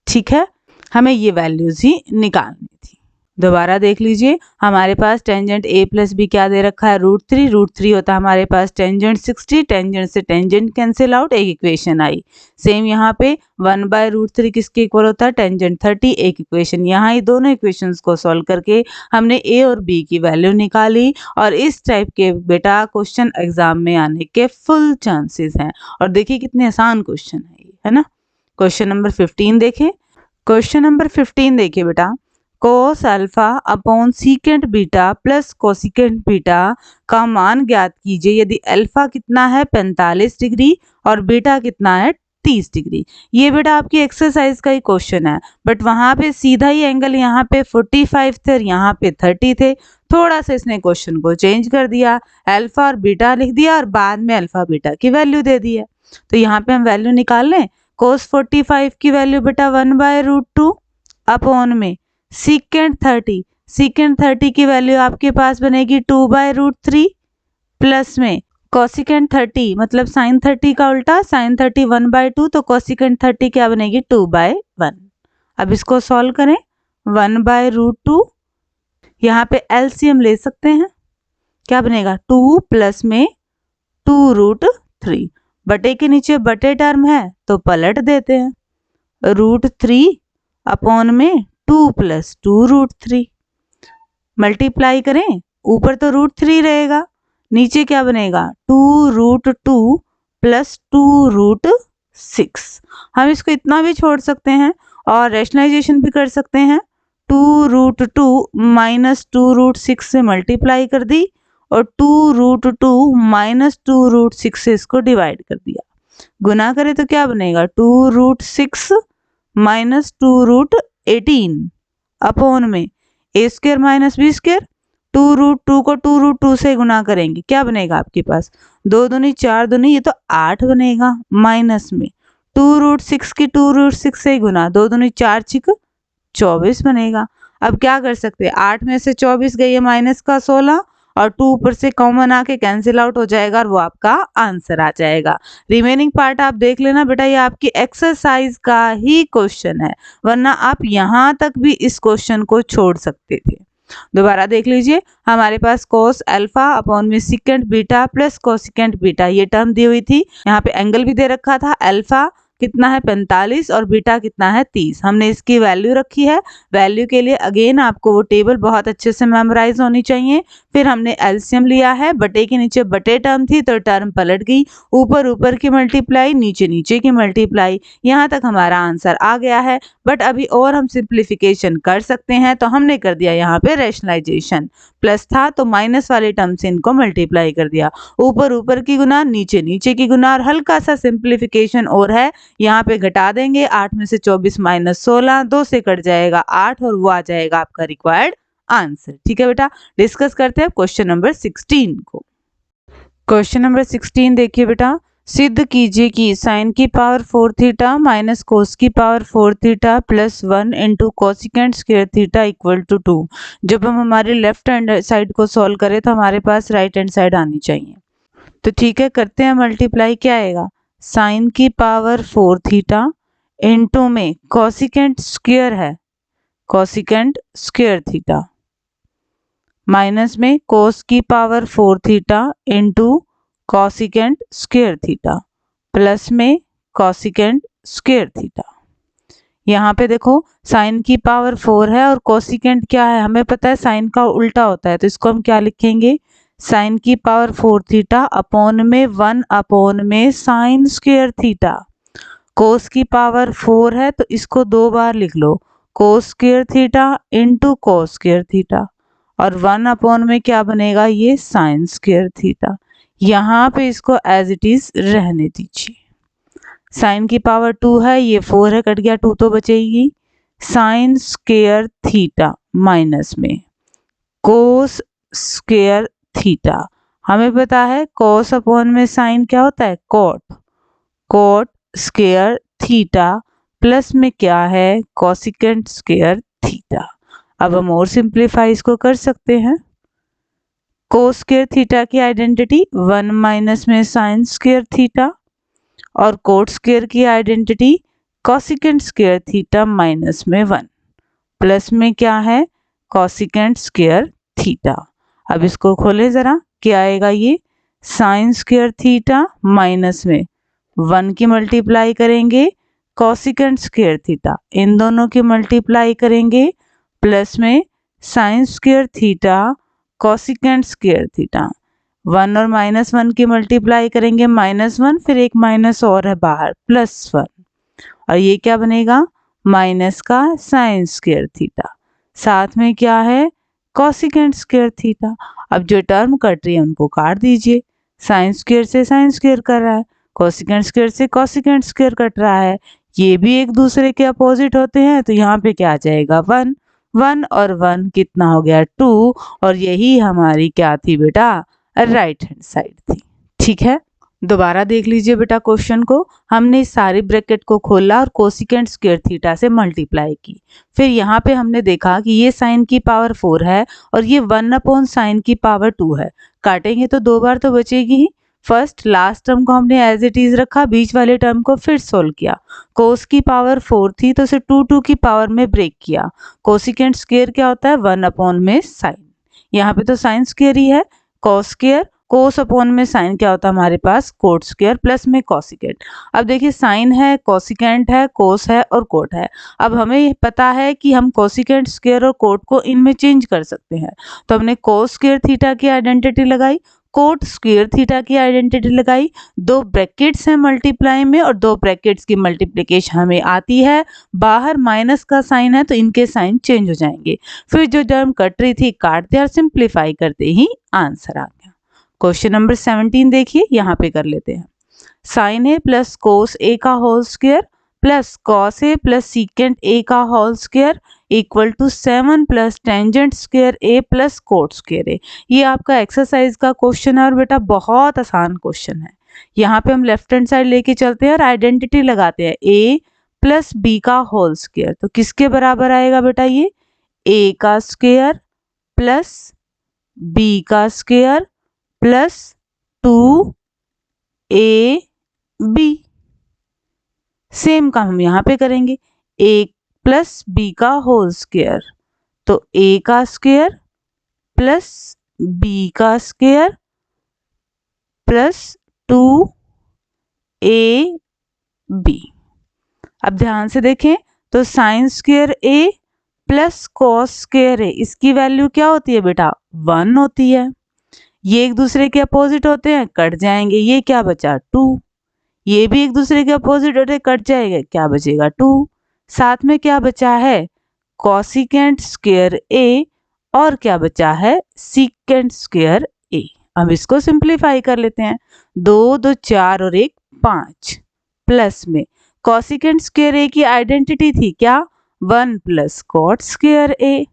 ठीक है, हमें ये वैल्यूज ही निकालनी थी। दोबारा देख लीजिए, हमारे पास टेंजेंट a प्लस बी क्या दे रखा है, रूट 3। रूट 3 होता है हमारे पास टेंजेंट 60। टेंजेंट से टेंजेंट कैंसिल आउट, एक इक्वेशन आई। सेम यहाँ पे 1 बाय रूट 3 किसके इक्वल होता है, टेंजेंट 30, एक इक्वेशन यहाँ आई। दोनों इक्वेशंस को सॉल्व करके हमने a और b की वैल्यू निकाली। और इस टाइप के बेटा क्वेश्चन एग्जाम में आने के फुल चांसेस हैं। और देखिए कितने आसान क्वेश्चन है ये, है ना। क्वेश्चन नंबर 15 देखें। क्वेश्चन नंबर 15 देखिए बेटा, cos alpha upon secant beta plus cosecant beta का मान ज्ञात कीजिए यदि अल्फा कितना है 45 डिग्री और बीटा कितना है 30 डिग्री। ये बेटा आपकी एक्सरसाइज का ही क्वेश्चन है, बट वहां पे सीधा ही एंगल यहाँ पे 45 थे और यहाँ पे 30 थे। थोड़ा सा इसने क्वेश्चन को चेंज कर दिया, अल्फा और बीटा लिख दिया और बाद में अल्फा बीटा की वैल्यू दे दी है। तो यहाँ पे हम वैल्यू निकाल लें। कोस 45 की वैल्यू बेटा 1/√2 अपॉन में सीकेंट 30 की वैल्यू आपके पास बनेगी 2/√3 प्लस में कोसिकेंट 30 मतलब साइन 30 का उल्टा, साइन 30 1/2 तो कोसिकेंट 30 क्या बनेगी 2/1। अब इसको सॉल्व करें। 1/√2 यहाँ पे एलसीएम ले सकते हैं, क्या बनेगा 2 प्लस में 2√3, बटे के नीचे बटे टर्म है तो पलट देते हैं, √3 अपॉन में 2 प्लस 2√3 मल्टीप्लाई करें, ऊपर तो √3 रहेगा, नीचे क्या बनेगा 2√2 प्लस 2√6। हम इसको इतना भी छोड़ सकते हैं और रैशनलाइजेशन भी कर सकते हैं। 2√2 माइनस 2√6 से मल्टीप्लाई कर दी और 2√2 माइनस 2√6 से इसको डिवाइड कर दिया। गुना करें तो क्या बनेगा 2√6 माइनस 2√18 अपॉन में a² माइनस b²। 2√2 को 2√2 से गुना करेंगे, क्या बनेगा आपके पास 2 दूनी 4 दूनी, ये तो 8 बनेगा, माइनस में 2√6 की 2√6 से गुना, 2 दूनी 4 6 24 बनेगा। अब क्या कर सकते हैं, 8 में से 24 गई है माइनस का 16 और 2 ऊपर से कॉमन आके कैंसिल आउट हो जाएगा और वो आपका आंसर आ जाएगा। रिमेनिंग पार्ट आप देख लेना बेटा, ये आपकी एक्सरसाइज का ही क्वेश्चन है, वरना आप यहाँ तक भी इस क्वेश्चन को छोड़ सकते थे। दोबारा देख लीजिए, हमारे पास कोस अल्फा अपॉन में secant beta plus cosecant beta ये टर्म दी हुई थी। यहाँ पे एंगल भी दे रखा था, अल्फा कितना है 45 और बीटा कितना है 30। हमने इसकी वैल्यू रखी है। वैल्यू के लिए अगेन आपको वो टेबल बहुत अच्छे से मेमोराइज होनी चाहिए। फिर हमने एलसीएम लिया है, बटे के नीचे बटे टर्म थी तो टर्म पलट गई, ऊपर ऊपर की मल्टीप्लाई नीचे नीचे की मल्टीप्लाई, यहाँ तक हमारा आंसर आ गया है। बट अभी और हम सिंप्लीफिकेशन कर सकते हैं, तो हमने कर दिया यहाँ पे रैशनलाइजेशन। प्लस था तो माइनस वाले टर्म से इनको मल्टीप्लाई कर दिया, ऊपर ऊपर की गुना नीचे नीचे की गुना, और हल्का सा सिंप्लीफिकेशन और है, यहाँ पे घटा देंगे 8 में से 24 माइनस 16, 2 से कट जाएगा 8 और वो आ जाएगा आपका रिक्वायर्ड आंसर। ठीक है बेटा, डिस्कस करते हैं क्वेश्चन नंबर 16 को। क्वेश्चन नंबर 16 देखिए बेटा, सिद्ध कीजिए कि साइन की पावर 4 थीटा माइनस कोस की power 4 theta plus 1 into cosecant square theta equal to 2। जब हम हमारे लेफ्ट हैंड साइड को सॉल्व करें तो हमारे पास राइट हैंड साइड आनी चाहिए। तो ठीक है, करते हैं मल्टीप्लाई। क्या आएगा, साइन की पावर 4 थीटा इंटू में कोसिकेंट स्क्वायर है, कोसिकेंट स्क्वायर थीटा, माइनस में कोस की power 4 theta into cosecant square theta plus में कोसिकेंट स्क्वायर थीटा। यहाँ पे देखो साइन की पावर 4 है और कोसिकेंट क्या है, हमें पता है साइन का उल्टा होता है, तो इसको हम क्या लिखेंगे, साइन की पावर 4 थीटा अपॉन में 1 अपॉन में साइन स्क्वायर थीटा। कोस की पावर 4 है तो इसको 2 बार लिख लो, cos square theta into cos square theta, और 1 अपॉन में क्या बनेगा, ये साइन स्क्वायर थीटा। यहाँ पे इसको एज इट इज रहने दीजिए। साइन की पावर 2 है, ये 4 है, कट गया 2 तो बचेगी, साइन स्क्वायर थीटा माइनस में कोस स्क्वायर थीटा। हमें पता है कोस अपॉन में साइन क्या होता है, cot, cot square theta plus में क्या है, कोसिकेंट स्क्वायर थीटा। अब हम और सिंप्लीफाई इसको कर सकते हैं। कोस स्क्वायर थीटा की आइडेंटिटी 1 माइनस में साइन स्क्वायर थीटा, और कोट स्क्वायर की identity cosecant square theta minus में 1 प्लस में क्या है, कोसिकेंट स्क्वायर थीटा। अब इसको खोले जरा, क्या आएगा, ये साइन स्क्वायर थीटा माइनस में 1 की मल्टीप्लाई करेंगे कोसिकेंट स्क्वायर थीटा, इन दोनों की मल्टीप्लाई करेंगे प्लस में sign square theta cosecant square theta, 1 और -1 की मल्टीप्लाई करेंगे -1, फिर एक माइनस और है बाहर, +1, और ये क्या बनेगा माइनस का साइन स्क्वायर थीटा, साथ में क्या है कोसिकेंट स्क्वायर थीटा। अब जो टर्म कट रही है उनको काट दीजिए, साइन स्क्वायर से साइन स्क्वायर कर रहा है, कोसिकेंट स्क्वायर से कोसिकेंट स्क्वायर कट रहा है, ये भी एक दूसरे के अपोजिट होते हैं, तो यहाँ पे क्या आ जाएगा 1, 1 और 1 कितना हो गया 2, और यही हमारी क्या थी बेटा राइट हैंड साइड थी। ठीक है, दोबारा देख लीजिए बेटा क्वेश्चन को। हमने इस सारी ब्रैकेट को खोला और कोसिकेंट स्क्वायर थीटा से मल्टीप्लाई की, फिर यहाँ पे हमने देखा कि ये साइन की पावर 4 है और ये 1/साइन की पावर 2 है, काटेंगे तो 2 बार तो बचेगी ही। फर्स्ट लास्ट टर्म को हमने एज इट इज रखा, बीच वाले टर्म को फिर सोल्व किया। कोस की पावर 4 थी तो उसे 2 की पावर में ब्रेक किया। कोसिकेंट स्क्वायर क्या होता है 1/साइन, यहाँ पे तो साइन स्क्वायर ही है, कॉस स्क्वायर, कोस अपॉन में साइन क्या होता है हमारे पास कोट स्क्वायर प्लस में कोसिकेंट। अब देखिए साइन है, कोसिकेंट है, कोस है और कोट है। अब हमें पता है कि हम कोसिकेंट स्क्वायर और कोट को इनमें चेंज कर सकते हैं, तो हमने कोस स्क्वायर थीटा की आइडेंटिटी लगाई, कोट स्क्वायर थीटा की आइडेंटिटी लगाई, दो ब्रैकेट्स हैं मल्टीप्लाई में और दो ब्रैकेट्स की मल्टीप्लिकेशन हमें आती है, बाहर माइनस का साइन है तो इनके साइन चेंज हो जाएंगे, फिर जो टर्म कट रही थी काट दिया और सिंप्लीफाई करते ही आंसर आ गया। क्वेश्चन नंबर 17 देखिए, यहाँ पे कर लेते हैं। Sign A plus cos A का whole square plus cos A plus secant A का whole square equal to 7 plus tangent square A plus cot square A. ये आपका एक्सरसाइज का क्वेश्चन है और बेटा बहुत आसान क्वेश्चन है। यहाँ पे हम लेफ्ट हैंड साइड लेके चलते हैं और आइडेंटिटी लगाते हैं ए प्लस बी का होल स्क्वायर, तो किसके बराबर आएगा बेटा ये ए का स्क्वायर प्लस बी का स्क्वायर प्लस 2ab। सेम काम हम यहाँ पे करेंगे, a प्लस बी का होल स्क्वायर, तो a का स्क्वायर प्लस b का स्क्वायर प्लस 2ab। अब ध्यान से देखें तो sign square a plus cos square a, इसकी वैल्यू क्या होती है बेटा 1 होती है, ये एक दूसरे के अपोजिट होते हैं कट जाएंगे, ये क्या बचा 2, ये भी एक दूसरे के अपोजिट होते हैं कट जाएंगे, क्या बचेगा 2, साथ में क्या बचा है कोसिकेंट स्क्वायर a और क्या बचा है सीकेंट स्क्वायर a। अब इसको सिंप्लीफाई कर लेते हैं, 2 2 4 और 1 5 प्लस में कोसिकेंट स्क्वायर a की आइडेंटिटी थी क्या 1 प्लस कॉट स्क्वायर a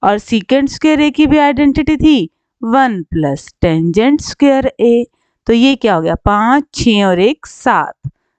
और सीकेंट स्क्वायर a की भी आइडेंटिटी थी 1 प्लस टेंजेंट स्क्वायर a, तो ये क्या हो गया 5 6 और 1 7,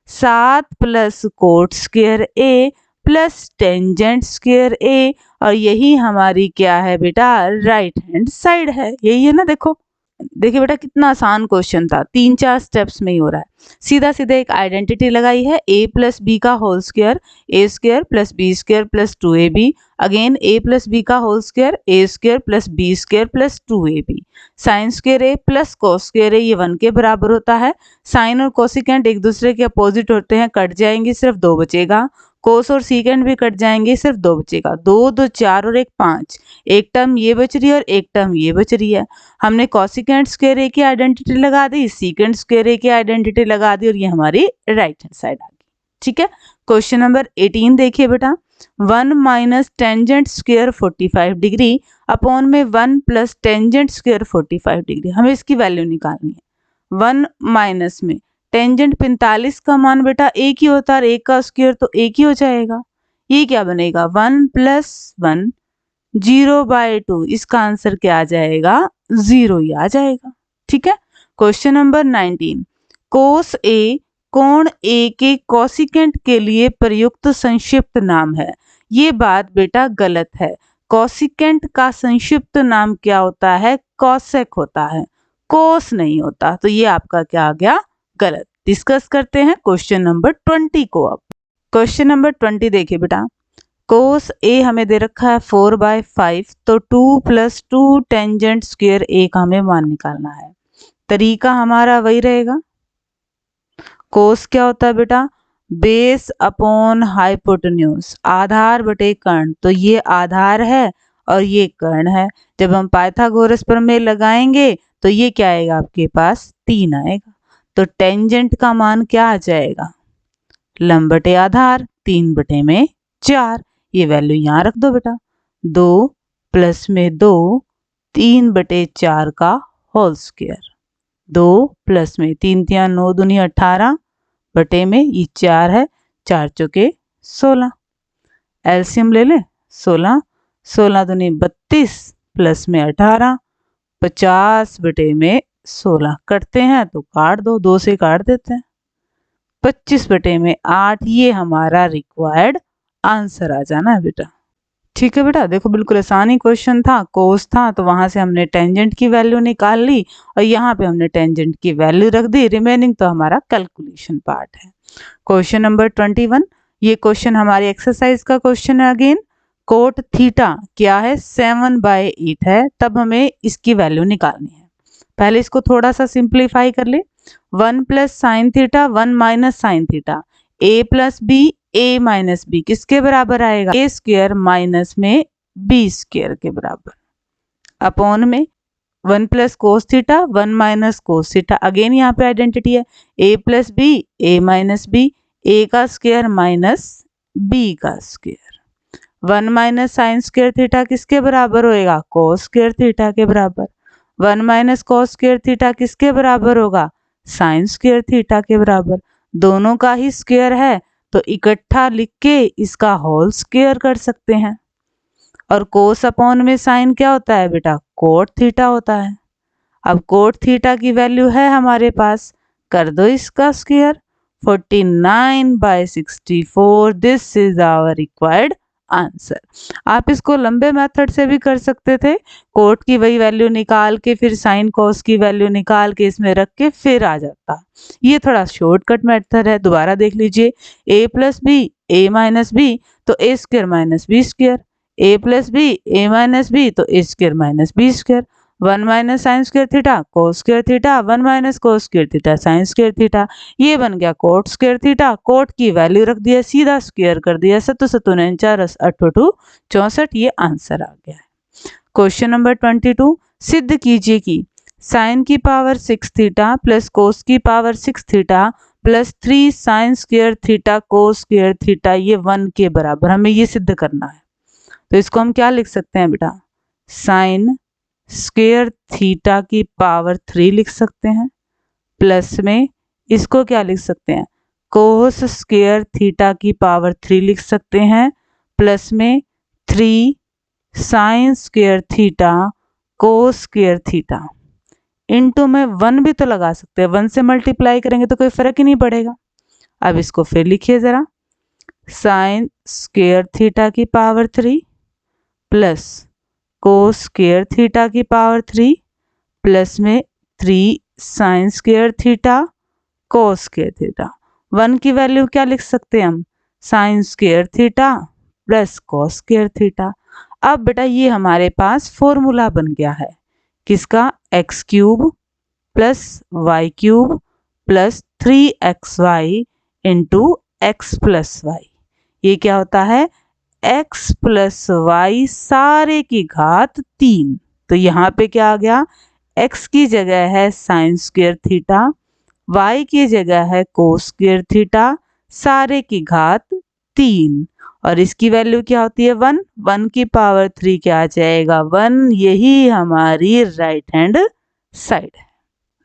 7 plus cot square a plus tangent square a, और यही हमारी क्या है बेटा राइट हैंड साइड है, यही है ना। देखो देखिए बेटा कितना आसान क्वेश्चन था, 3-4 स्टेप्स में ही हो रहा है। सीधा सीधा एक आइडेंटिटी लगाई है a प्लस बी का whole square A square plus B square plus 2ab, again a plus B का whole square A square plus B square plus 2ab, sine square a plus cos square a ये 1 के बराबर होता है, साइन और कोसिकेंट एक दूसरे के अपोजिट होते हैं कट जाएंगे सिर्फ 2 बचेगा, कोस और सीकेंट भी कट जाएंगे सिर्फ 2 बचेगा, 2 2 4 और 1 5, एक टर्म ये बच रही है और एक टर्म ये बच रही है। हमने कोसिकेंट स्क्वायर a की आइडेंटिटी लगा दी, सीकेंट स्क्वायर a की आइडेंटिटी लगा दी और ये हमारी राइट हैंड साइड आ गई। ठीक है, क्वेश्चन नंबर 18 देखिए बेटा, 1 minus tangent square 45 degree upon में 1 प्लस टेंजेंट स्क्वायर 45 डिग्री, हमें इसकी वैल्यू निकालनी है। 1 माइनस में टेंजेंट 45 का मान बेटा एक ही होता है, एक का स्क्वायर तो एक ही हो जाएगा, ये क्या बनेगा 1 प्लस 1 0/2, इसका आंसर क्या आ जाएगा 0 ही आ जाएगा। ठीक है, क्वेश्चन नंबर 19, कोस ए कोण ए के कोसिकेंट के लिए प्रयुक्त संक्षिप्त नाम है। ये बात बेटा गलत है, कोसिकेंट का संक्षिप्त नाम क्या होता है कोसेक होता है, कोस नहीं होता, तो ये आपका क्या आ गया गलत। डिस्कस करते हैं क्वेश्चन नंबर 20 को। अब क्वेश्चन नंबर 20 देखिए बेटा, कोस ए हमें दे रखा है 4/5, तो 2 प्लस 2 टेंजेंट स्क्वायर ए का हमें मान निकालना है। तरीका हमारा वही रहेगा, कोस क्या होता है बेटा बेस अपॉन हाइपोटेन्यूज, आधार बटे कर्ण, तो ये आधार है और ये कर्ण है, जब हम पाइथागोरस प्रमेय लगाएंगे तो ये क्या आएगा आपके पास 3 आएगा, तो टेंजेंट का मान क्या आ जाएगा लंब बटे आधार, 3/4। ये वैल्यू यहाँ रख दो बेटा। 2 प्लस में 2 3/4 का होल स्क्वायर। 2 प्लस में 3 3 9 दूनी 18 बटे में ये 4 है, 4 चौके 16। एलसीएम ले ले। 16 16 दूनी 32 प्लस में 18 50 बटे में 16। कटते हैं तो काट दो, 2 से काट देते हैं। 25 बटे में 8 ये हमारा रिक्वायर्ड आंसर आ जाना है बेटा। ठीक है बेटा, देखो बिल्कुल आसानी क्वेश्चन था, कोस था तो वहां से हमने टेंजेंट की वैल्यू निकाल ली और यहाँ पे हमने टेंजेंट की वैल्यू रख दी। रिमेनिंग तो हमारा कैलकुलेशन पार्ट है। क्वेश्चन नंबर 21, ये क्वेश्चन हमारी एक्सरसाइज का क्वेश्चन है। अगेन कोट थीटा क्या है 7/8 है, तब हमें इसकी वैल्यू निकालनी है। पहले इसको थोड़ा सा सिंप्लीफाई कर ले। 1 plus sine theta 1 minus sine theta, a plus b a minus b किसके बराबर आएगा? a स्क्वायर माइनस में b स्क्वायर के बराबर, अपॉन में 1 plus cos theta 1 minus cos theta. Again यहाँ पे आइडेंटिटी है, a plus b a minus b, a का स्क्वायर माइनस b का square. 1 minus sine square theta किसके बराबर होएगा? कोस स्क्वायर थीटा के बराबर। 1 माइनस कोस स्क्वायर थीटा किसके बराबर होगा? साइन स्क्वायर थीटा के बराबर। दोनों का ही स्क्वायर है तो इकट्ठा लिख के इसका होल स्क्वायर कर सकते हैं। और कोस अपॉन में साइन क्या होता है बेटा? कोट थीटा होता है। अब कोट थीटा की वैल्यू है हमारे पास, कर दो इसका square. 49/64 this is our required answer. आप इसको लंबे मेथड से भी कर सकते थे, कोट की वही वैल्यू निकाल के फिर साइन कॉस की वैल्यू निकाल के इसमें रख के फिर आ जाता। ये थोड़ा शॉर्टकट मेथड है, दोबारा देख लीजिए। a plus b a minus b तो a square minus b square, a plus b a minus b तो a square minus b square. 1 minus sine square theta cos square theta, 1 minus cos square theta sine square theta, ये बन गया कोट स्क्वायर थीटा। कोट की वैल्यू रख दिया, सीधा स्क्वायर कर दिया, 7 7 9 4 8 2 64, ये आंसर आ गया है। क्वेश्चन नंबर 22, सिद्ध कीजिए कि साइन की पावर 6 थीटा प्लस कोस की power 6 theta plus 3 sign square theta cos square theta ये 1 के बराबर। हमें ये सिद्ध करना है, तो इसको हम क्या लिख सकते हैं बेटा? साइन स्क्वायर थीटा की पावर 3 लिख सकते हैं, प्लस में इसको क्या लिख सकते हैं? कोस स्क्वायर थीटा की पावर 3 लिख सकते हैं, प्लस में 3 sign square theta cos square theta. Into में 1 भी तो लगा सकते हैं, 1 से मल्टीप्लाई करेंगे तो कोई फर्क ही नहीं पड़ेगा। अब इसको फिर लिखिए जरा, साइन स्क्वायर थीटा की power 3 plus cos square theta की पावर 3 प्लस में 3 sign square theta cos square theta. 1 की वैल्यू क्या लिख सकते हैं हम? Sign square theta plus cos square theta. अब बेटा ये हमारे पास फॉर्मूला बन गया है किसका? X cube plus y cube plus 3xy into x plus y. ये क्या होता है? x प्लस वाई सारे की घात 3। तो यहाँ पे क्या आ गया? x की जगह है साइन स्क्वायर थीटा, y की जगह है कोस स्क्वायर थीटा, सारे की घात 3। और इसकी वैल्यू क्या होती है? 1। 1 की पावर 3 क्या आ जाएगा? 1। यही हमारी राइट हैंड साइड है।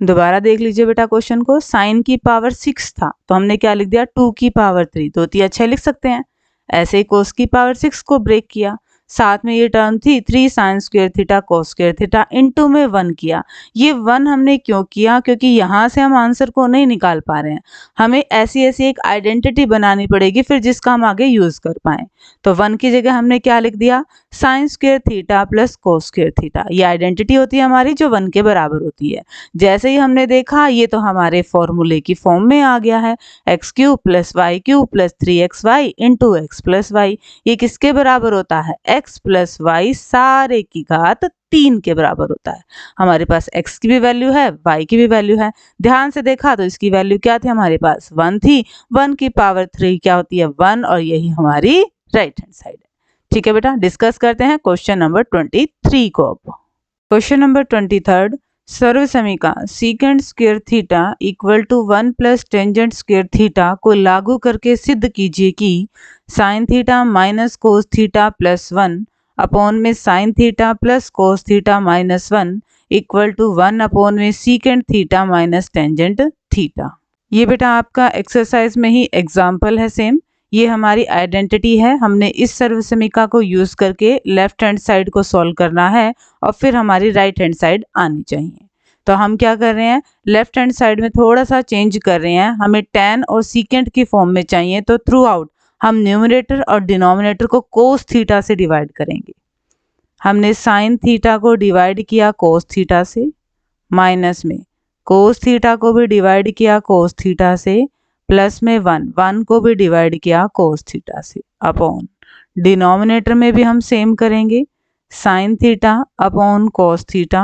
दोबारा देख लीजिए बेटा क्वेश्चन को। साइन की पावर 6 था तो हमने क्या लिख दिया? 2 की पावर 3। तो 3 अच्छे लिख सकते हैं। ऐसे ही कोस की पावर 6 को ब्रेक किया, साथ में ये टर्म थी 3 sign square theta cos square theta, into में 1 किया। ये 1 हमने क्यों किया? क्योंकि यहाँ से हम आंसर को नहीं निकाल पा रहे हैं, हमें ऐसी ऐसी एक आइडेंटिटी बनानी पड़ेगी फिर जिसका हम आगे यूज कर पाए। तो 1 की जगह हमने क्या लिख दिया? Sign square theta plus cos square theta. ये आइडेंटिटी होती है हमारी जो 1 के बराबर होती है। जैसे ही हमने देखा ये तो हमारे फॉर्मूले की फॉर्म में आ गया है, x cube plus y cube plus 3xy into x plus y. ये किसके बराबर होता है? x प्लस वाई सारे की घात 3 के बराबर होता है। हमारे पास x की भी वैल्यू है, y की भी वैल्यू है। ध्यान से देखा तो इसकी वैल्यू क्या थी? हमारे पास 1 थी। 1 की पावर 3 क्या होती है? 1। और यही हमारी राइट हैंड साइड है। ठीक है बेटा, डिस्कस करते हैं क्वेश्चन नंबर 23 को। अब क्वेश्चन नंबर 23, सर्व समीका secant square theta equal to 1 plus tangent square theta को लागू करके सिद्ध कीजिए कि sine theta minus cos theta plus 1 upon में sine theta plus cos theta minus 1 equal to 1 upon में secant theta minus tangent theta. ये बेटा आपका एक्सरसाइज में ही एग्जाम्पल है सेम। ये हमारी आइडेंटिटी है, हमने इस सर्व समीका को यूज करके लेफ्ट हैंड साइड को सॉल्व करना है और फिर हमारी राइट हैंड साइड आनी चाहिए। तो हम क्या कर रहे हैं, लेफ्ट हैंड साइड में थोड़ा सा चेंज कर रहे हैं, हमें tan और सीकेंट की फॉर्म में चाहिए, तो थ्रू आउट हम न्यूमरेटर और डिनोमिनेटर को कोस थीटा से डिवाइड करेंगे। हमने साइन थीटा को डिवाइड किया कोस थीटा से, माइनस में कोस थीटा को भी डिवाइड किया कोस थीटा से, प्लस में 1 को भी डिवाइड किया कोस थीटा से, अपॉन डिनोमिनेटर में भी हम सेम करेंगे, साइन थीटा अपॉन कोस theta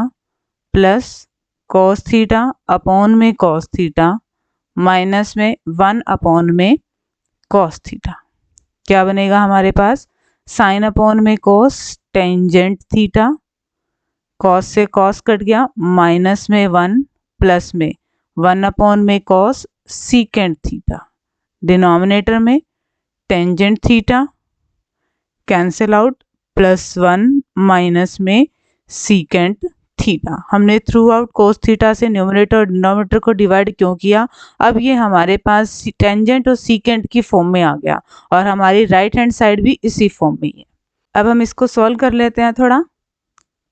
plus cos theta upon में कोस थीटा माइनस में 1 अपॉन में कोस थीटा। क्या बनेगा हमारे पास, साइन अपॉन में कोस टेंजेंट थीटा, कॉस से कॉस कट गया, माइनस में 1 प्लस में 1 अपॉन में कॉस सीकेंट थीटा, डिनोमिनेटर में tangent theta cancel out, plus 1 minus में सीकेंट थीटा। हमने थ्रू आउट कोस थीटा से न्यूमरेटर और डिनोमिनेटर को डिवाइड क्यों किया, अब ये हमारे पास टेंजेंट और सीकेंट की फॉर्म में आ गया और हमारी राइट हैंड साइड भी इसी फॉर्म में है। अब हम इसको सॉल्व कर लेते हैं थोड़ा।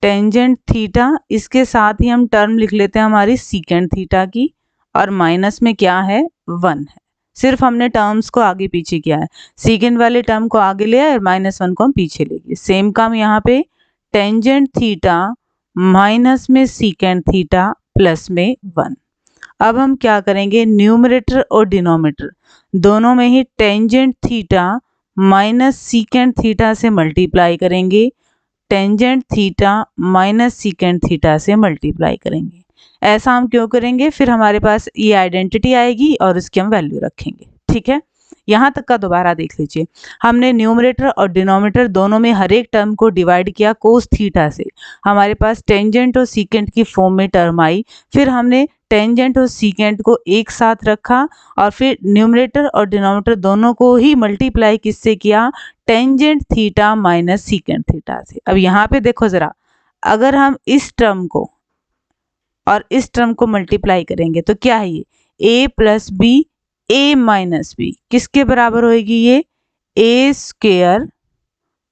टेंजेंट थीटा, इसके साथ ही हम टर्म लिख लेते हैं हमारी सीकेंट थीटा की, और माइनस में क्या है 1 है, सिर्फ हमने टर्म्स को आगे पीछे किया है, सीकेंट वाले टर्म को आगे ले आए और -1 को हम पीछे ले गए। सेम काम यहाँ पे, टेंजेंट थीटा माइनस में सीकेंट थीटा प्लस में 1। अब हम क्या करेंगे, न्यूमरेटर और डिनोमिनेटर दोनों में ही tangent theta minus secant theta से मल्टीप्लाई करेंगे, tangent theta minus secant theta से मल्टीप्लाई करेंगे। ऐसा हम क्यों करेंगे, फिर हमारे पास ये आइडेंटिटी आएगी और इसकी हम वैल्यू रखेंगे। ठीक है, यहाँ तक का दोबारा देख लीजिए। हमने न्यूमरेटर और डिनोमिनेटर दोनों में हर एक टर्म को डिवाइड किया कोस थीटा से, हमारे पास टेंजेंट और सीकेंट की फॉर्म में टर्म आई, फिर हमने टेंजेंट और सीकेंट को एक साथ रखा और फिर न्यूमरेटर और डिनोमिनेटर दोनों को ही मल्टीप्लाई किससे किया, tangent theta minus secant theta से। अब यहाँ पे देखो जरा, अगर हम इस टर्म को और इस टर्म को मल्टीप्लाई करेंगे तो क्या है, ये a plus b a minus b किसके बराबर होगी, ये a square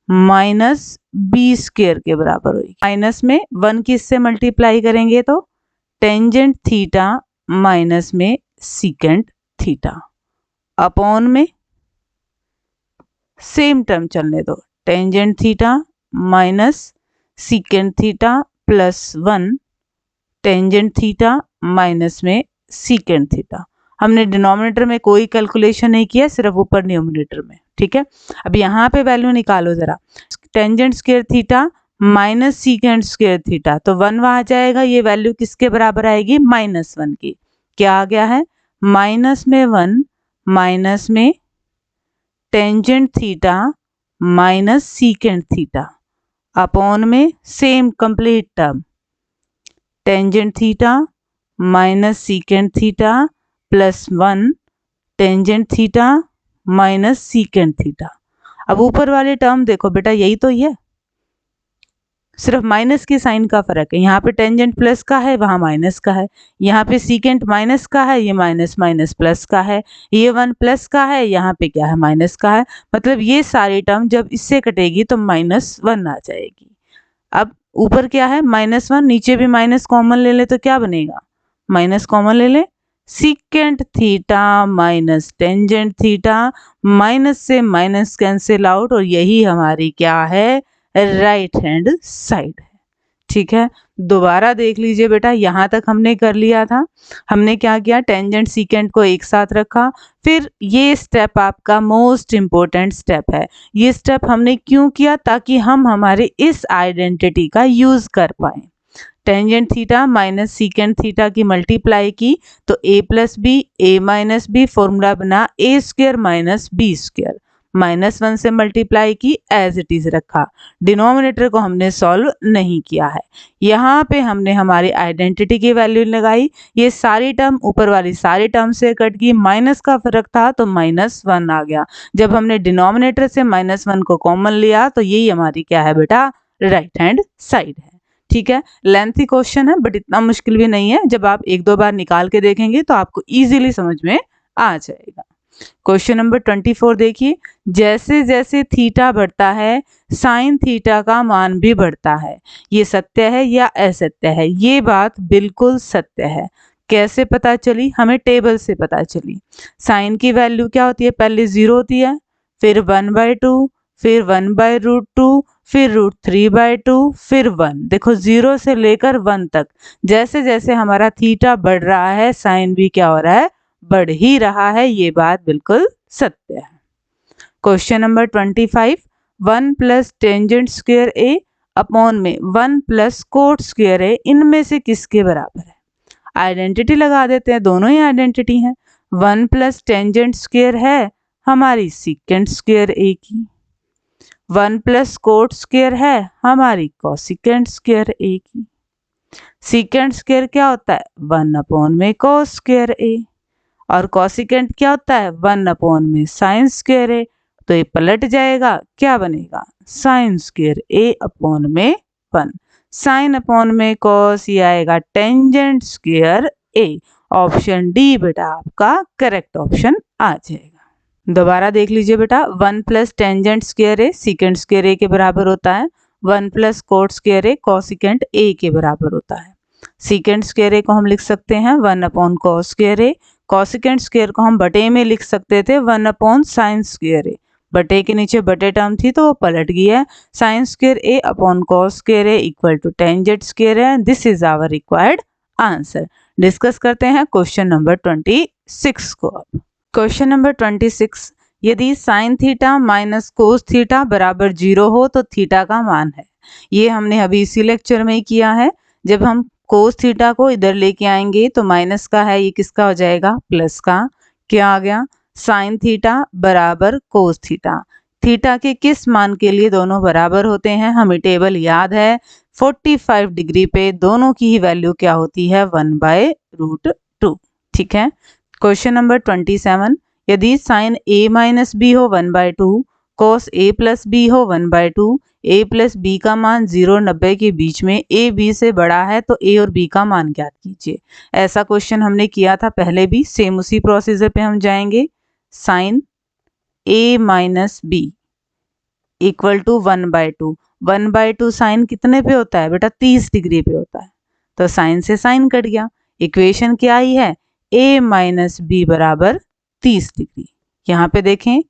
minus b square के बराबर होगी। माइनस में 1 किससे मल्टीप्लाई करेंगे तो टेंजेंट थीटा माइनस में सीकेंट थीटा, अपॉन में सेम टर्म चलने दो, tangent theta minus secant theta plus 1 tangent theta minus में सीकेंट थीटा। हमने डिनोमिनेटर में कोई कैलकुलेशन नहीं किया, सिर्फ ऊपर न्यूमरेटर में। ठीक है, अब यहाँ पे वैल्यू निकालो जरा, tangent square theta minus secant square theta, तो 1 वहाँ जाएगा, ये वैल्यू किसके बराबर आएगी, -1 की। क्या आ गया है, माइनस में 1 माइनस में tangent theta minus secant theta, upon में same complete term tangent theta minus secant theta plus 1 tangent theta minus secant theta. अब ऊपर वाले टर्म देखो बेटा, यही तो है, सिर्फ माइनस के साइन का फर्क है। यहाँ पे टेंजेंट प्लस का है, वहाँ माइनस का है, यहाँ पे सीकेंट माइनस का है, ये माइनस माइनस प्लस का है, ये 1 प्लस का है, यहाँ पे क्या है माइनस का है। मतलब ये सारी टर्म जब इससे कटेगी तो -1 आ जाएगी। अब ऊपर क्या है -1, नीचे भी माइनस कॉमन ले ले तो क्या बनेगा, माइनस कॉमन ले ले, secant theta minus tangent theta, minus से माइनस कैंसिल आउट, और यही हमारी क्या है, राइट हैंड साइड है। ठीक है, दोबारा देख लीजिए बेटा, यहाँ तक हमने कर लिया था। हमने क्या किया, टेंजेंट सीकेंट को एक साथ रखा, फिर ये स्टेप आपका मोस्ट इम्पोर्टेंट स्टेप है। ये स्टेप हमने क्यों किया, ताकि हम हमारे इस आइडेंटिटी का यूज कर पाए। Tangent theta minus secant theta की मल्टीप्लाई की तो a plus b a minus b, formula बना a square minus b square, -1 से मल्टीप्लाई की, एज इट इज रखा, डिनोमिनेटर को हमने सॉल्व नहीं किया है। यहाँ पे हमने हमारी आइडेंटिटी की वैल्यू लगाई, ये सारी टर्म ऊपर वाली सारी टर्म से कट गई, माइनस का फर्क था तो -1 आ गया। जब हमने डिनोमिनेटर से -1 को कॉमन लिया तो यही हमारी क्या है बेटा, राइट हैंड साइड है। ठीक है, लेंथी क्वेश्चन है बट इतना मुश्किल भी नहीं है, जब आप एक दो बार निकाल के देखेंगे तो आपको इजीली समझ में आ जाएगा। क्वेश्चन नंबर 24 देखिए, जैसे जैसे थीटा बढ़ता है साइन थीटा का मान भी बढ़ता है, ये सत्य है या असत्य है? ये बात बिल्कुल सत्य है। कैसे पता चली? हमें टेबल से पता चली। साइन की वैल्यू क्या होती है, पहले 0 होती है, फिर 1/2, फिर 1/√2, फिर √3/2, फिर 1। देखो 0 से लेकर 1 तक जैसे जैसे हमारा थीटा बढ़ रहा है साइन भी क्या हो रहा है, बढ़ ही रहा है। ये बात बिल्कुल सत्य है। Question number 25, 1 plus tangent square ए अपॉन में 1 प्लस कोट स्क्वायर ए इनमें से किसके बराबर है? आइडेंटिटी लगा देते हैं, दोनों ही आइडेंटिटी हैं। 1 प्लस टेंजेंट स्क्वायर है हमारी सीकेंट स्क्वायर ए की, 1 प्लस कोट स्क्वायर है हमारी कोसिकेंट स्क्वायर ए की। सीकेंट स्क्वायर क्या होता है, 1 अपॉन में कोस स्क्वायर ए, और कोसिकेंट क्या होता है, 1 अपॉन में साइन स्क्वायर ए। तो ये पलट जाएगा, क्या बनेगा, साइन स्क्वायर ए अपॉन में 1, साइन अपॉन में कॉस, ये आएगा टेंजेंट स्क्वायर ए। ऑप्शन डी बेटा आपका करेक्ट ऑप्शन आ जाएगा। दोबारा देख लीजिए बेटा, 1 प्लस टेंजेंट स्क्वायर ए सीकेंट स्क्वायर ए के बराबर होता है, 1 plus cot square A cosecant A के बराबर होता है। सीकेंट स्क्वायर ए को हम लिख सकते हैं 1 अपॉन कॉस स्क्वायर ए, कोसिकेंट स्क्वायर को हम बटे में लिख सकते थे 1 अपॉन साइन स्क्वायर ए, बटे के नीचे बटे टर्म थी तो वो पलट गई है, sine square A upon cos square A equal to tangent square a. This is our required answer. Discuss करते हैं क्वेश्चन नंबर 26 को। अब क्वेश्चन नंबर 26, यदि sine theta minus cos theta बराबर 0 हो तो थीटा का मान है। ये हमने अभी इसी लेक्चर में ही किया है। जब हम कोस थीटा को इधर लेके आएंगे तो माइनस का है, ये किसका हो जाएगा, प्लस का। क्या आ गया, साइन थीटा बराबर कोस थीटा, थीटा के किस मान के लिए दोनों बराबर होते हैं, हमें टेबल याद है। 45 डिग्री पे दोनों की ही वैल्यू क्या होती है, 1/√2। ठीक है। क्वेश्चन नंबर 27, यदि साइन a माइनस बी हो 1/2, कॉस a प्लस बी हो 1/2, a प्लस बी का मान 0-90 के बीच में a b से बड़ा है तो a और b का मान ज्ञात कीजिए। ऐसा क्वेश्चन हमने किया था पहले भी, सेम उसी प्रोसीजर पे हम जाएंगे। Sine a minus b equal to 1/2, 1/2 sine कितने पे होता है बेटा, 30 डिग्री पे होता है, तो साइन से साइन कट गया। इक्वेशन क्या आई है, a माइनस बी बराबर 30 डिग्री। यहाँ पे देखें,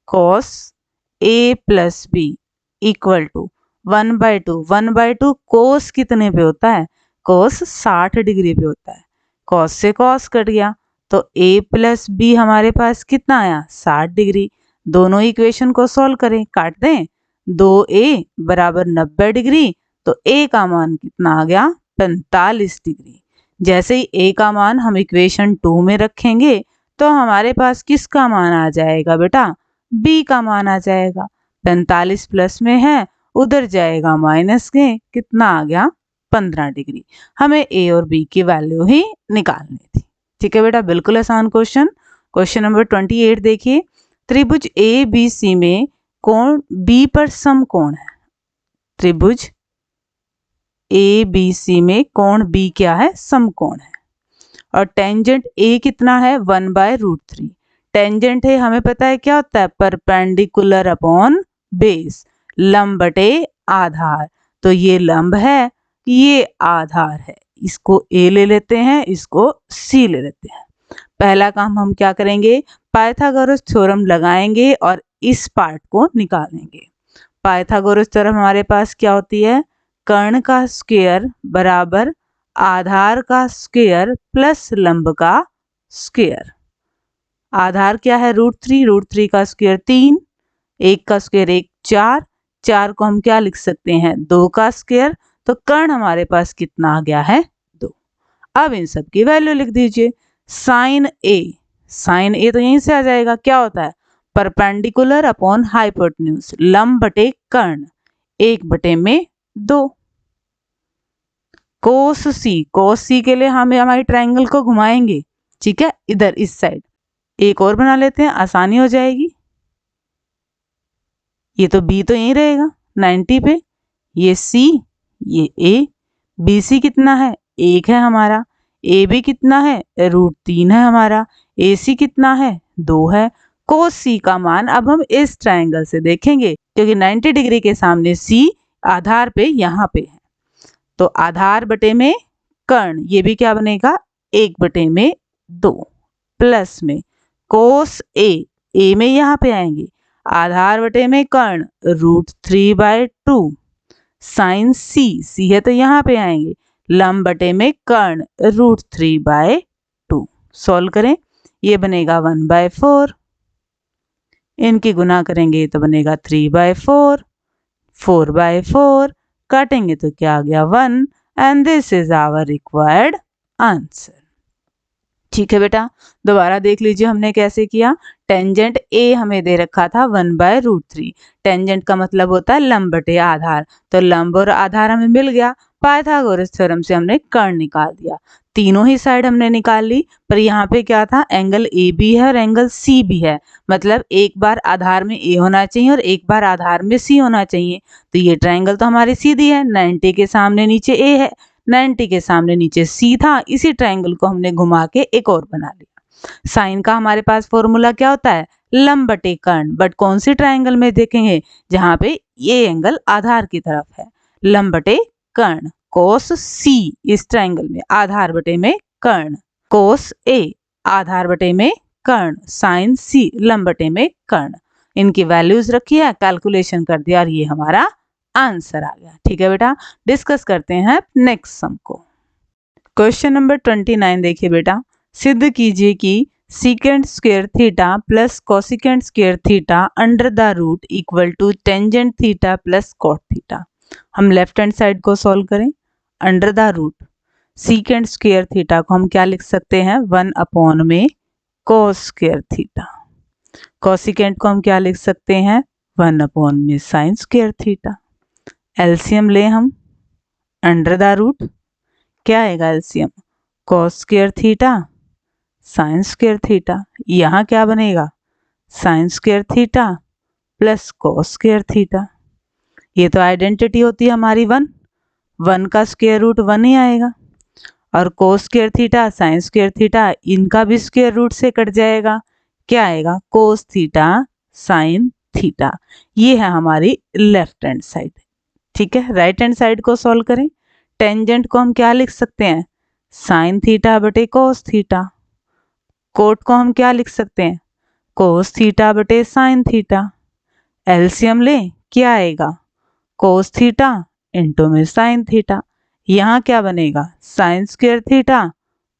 cos a plus B equal to 1/2, 1/2 cos कितने पे होता है, कोस 60 डिग्री पे होता है, कॉस से कॉस कट गया तो a प्लस बी हमारे पास कितना आया, 60 डिग्री। दोनों इक्वेशन को सॉल्व करें, काट दें, 2a बराबर 90 डिग्री, तो a का मान कितना आ गया, 45 डिग्री। जैसे ही a का मान हम इक्वेशन 2 में रखेंगे तो हमारे पास किसका मान आ जाएगा बेटा, b का मान आ जाएगा। 45 प्लस में है, उधर जाएगा माइनस के, कितना आ गया, 15 डिग्री। हमें a और b की वैल्यू ही निकालनी थी। ठीक है बेटा, बिल्कुल आसान क्वेश्चन। क्वेश्चन नंबर 28 देखिए, त्रिभुज ए बी सी में कोण बी पर समकोण है। त्रिभुज ए बी सी में कोण बी क्या है, समकोण है, और टेंजेंट ए कितना है, 1/√3। टेंजेंट है हमें पता है क्या होता है, परपेंडिकुलर अपॉन बेस, लंब बटे आधार। तो ये लंब है, ये आधार है, इसको ए ले लेते हैं, इसको सी ले लेते हैं। पहला काम हम क्या करेंगे, पाइथागोरस थ्योरम लगाएंगे और इस पार्ट को निकालेंगे। पाइथागोरस थ्योरम हमारे पास क्या होती है, कर्ण का स्क्वायर बराबर आधार का स्क्वायर प्लस लंब का स्क्वायर। आधार क्या है, √3, √3 का स्क्वायर 3, 1 का स्क्वायर 1, 4, 4 को हम क्या लिख सकते हैं, 2 का स्क्वायर। तो कर्ण हमारे पास कितना आ गया है, 2। अब इन सब की वैल्यू लिख दीजिए। साइन ए, साइन ए तो यहीं से आ जाएगा, क्या होता है, परपेंडिकुलर अपॉन हाइपोटेन्यूज, लंब बटे कर्ण, 1/2। कोस सी के लिए हम हमारी ट्रायंगल को घुमाएंगे, ठीक है, इधर इस साइड। एक और बना लेते हैं, आसानी हो जाएगी। ये तो बी तो यहीं रहेगा 90 पे, ये सी, ये ए। बी सी कितना है, 1 है हमारा। ए बी कितना है, √3 है हमारा। ए सी कितना है, 2 है। कोस सी का मान अब हम इस ट्रायंगल से देखेंगे, क्योंकि 90 डिग्री के सामने सी आधार पे यहाँ पे है, तो आधार बटे में कर्ण, ये भी क्या बनेगा, 1/2 प्लस में कोस ए में यहाँ पे आएंगे, आधार बटे में कर्ण √3/2 साइन सी है तो यहाँ पे आएंगे, लंब बटे में कर्ण √3/2। सॉल्व करें, ये बनेगा 1/4, इनकी गुना करेंगे तो बनेगा 3/4, 4/4, काटेंगे तो क्या आ गया 1, and this is our required answer. ठीक है बेटा, दोबारा देख लीजिए हमने कैसे किया। टेंजेंट ए हमें दे रखा था 1/√3। टेंजेंट का मतलब होता है लंब बटे आधार, तो लंब और आधार हमें मिल गया। पाइथागोरस थ्योरम से हमने कर्ण निकाल दिया, तीनों ही साइड हमने निकाल ली। पर यहाँ पे क्या था, एंगल ए भी है और एंगल सी भी है, मतलब एक बार आधार में ए होना चाहिए और एक बार आधार में सी होना चाहिए। तो ये ट्रायंगल तो हमारी सीधी है, 90 के सामने नीचे ए है, 90 के सामने नीचे सी था, इसी ट्रायंगल को हमने घुमा के एक और बना लिया। साइन का हमारे पास फॉर्मूला क्या होता है, लंब बटे कर्ण, बट कौन सी ट्रायंगल में देखेंगे, जहां पे ये एंगल आधार की तरफ है, लंब बटे कर्ण। कोस सी इस ट्रायंगल में आधार बटे में कर्ण, कोस ए आधार बटे में कर्ण, साइन सी लंब बटे में कर्ण। इनकी वैल्यूज रखी है, कैलकुलेशन कर दिया और ये हमारा आंसर आ गया। ठीक है बेटा, डिस्कस करते हैं नेक्स्ट सम को। क्वेश्चन नंबर 29 देखिए बेटा, सिद्ध कीजिए कि secant square theta plus cosecant square theta under the root equal to tangent theta plus cot theta. हम लेफ्ट हैंड साइड को सॉल्व करें। Under the root secant square theta को हम क्या लिख सकते हैं, 1 में कोस स्क्वायर थीटा। कोसिकेंट को हम क्या लिख सकते हैं, 1 में साइन स्क्वायर थीटा। एलसीएम ले हम, अंडर द रूट क्या आएगा LCM, cos square theta sine square theta. यहाँ क्या बनेगा, sign square theta plus cos square theta. ये तो आइडेंटिटी होती है हमारी 1 का स्क्वायर रूट 1 ही आएगा, और कोस square theta sine square theta इनका भी स्क्वायर रूट से कट जाएगा, क्या आएगा, कोस थीटा साइन थीटा। ये है हमारी लेफ्ट हैंड साइड। ठीक है, राइट हैंड साइड को सॉल्व करें। टेंजेंट को हम क्या लिख सकते हैं, साइन थीटा बटे कोस थीटा। कोट को हम क्या लिख सकते हैं, कोस थीटा बटे साइन थीटा। एलसीएम ले, क्या आएगा, कोस थीटा इंटू में साइन थीटा। यहाँ क्या बनेगा, sign square theta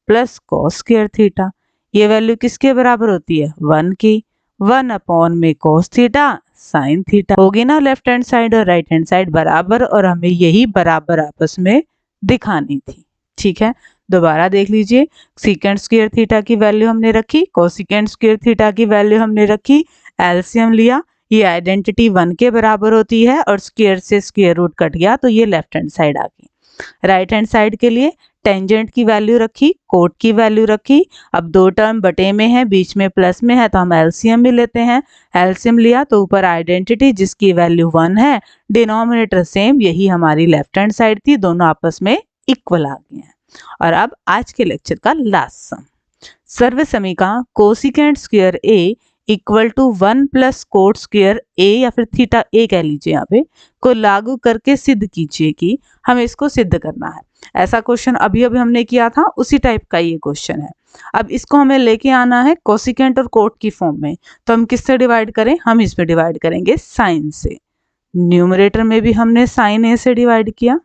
plus cos square theta. ये वैल्यू किसके बराबर होती है, 1 की। 1 में कोस थीटा साइन थीटा होगी ना, लेफ्ट हैंड साइड और राइट हैंड साइड बराबर, और हमें यही बराबर आपस में दिखानी थी। ठीक है, दोबारा देख लीजिए। सीकेंट स्क्वायर थीटा की वैल्यू हमने रखी, कोसिकेंट स्क्वायर थीटा की वैल्यू हमने रखी, एलसीएम लिया, ये आइडेंटिटी 1 के बराबर होती है और स्क्वायर से स्क्वायर रूट कट गया, तो ये लेफ्ट हैंड साइड आ गई। राइट हैंड साइड के लिए टेंजेंट की वैल्यू रखी, कोट की वैल्यू रखी। अब दो टर्म बटे में है, बीच में प्लस में है, तो हम एलसीएम भी लेते हैं। एलसीएम लिया तो ऊपर आइडेंटिटी जिसकी वैल्यू 1 है, डिनोमिनेटर सेम, यही हमारी लेफ्ट हैंड साइड थी, दोनों आपस में इक्वल आ गए हैं। और अब आज के लेक्चर का लास्ट सम, सर्व समीका cosecant square A equal to 1 plus cot square A, या फिर थीटा ए कह लीजिए यहाँ पे, को लागू करके सिद्ध कीजिए कि, हमें इसको सिद्ध करना है। ऐसा क्वेश्चन अभी अभी हमने किया था, उसी टाइप का ये क्वेश्चन है। अब इसको हमें लेके आना है कोसिकेंट और कोट की फॉर्म में, तो हम किससे डिवाइड करें, हम इसमें डिवाइड करेंगे साइन से। न्यूमरेटर में भी हमने साइन ए से डिवाइड किया,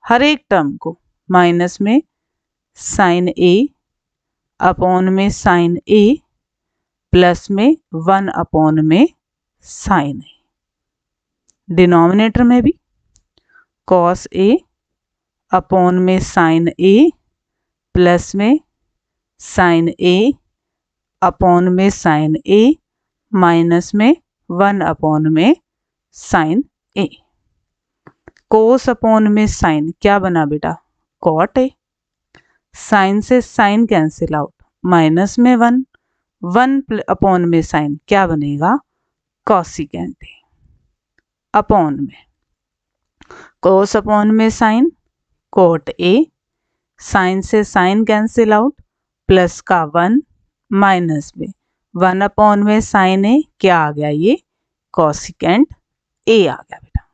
हर एक टर्म को, माइनस में साइन ए, अपॉन में साइन ए, प्लस में 1 में साइन ए। डिनोमिनेटर में भी कॉस ए, अपॉन में साइन ए, प्लस में साइन ए, अपॉन में साइन ए, माइनस में 1 अपॉन में साइन ए। कोस अपॉन में साइन क्या बना बेटा, कॉट ए। साइन से साइन कैंसिल आउट, माइनस में 1 अपॉन में साइन क्या बनेगा, कॉसिकेंट ए। अपॉन में कोस अपॉन में साइन, कॉट ए। साइन से साइन कैंसिल आउट, प्लस का 1 माइनस में 1 अपॉन में साइन ए क्या आ गया, ये कॉसिकेंट ए आ गया बेटा।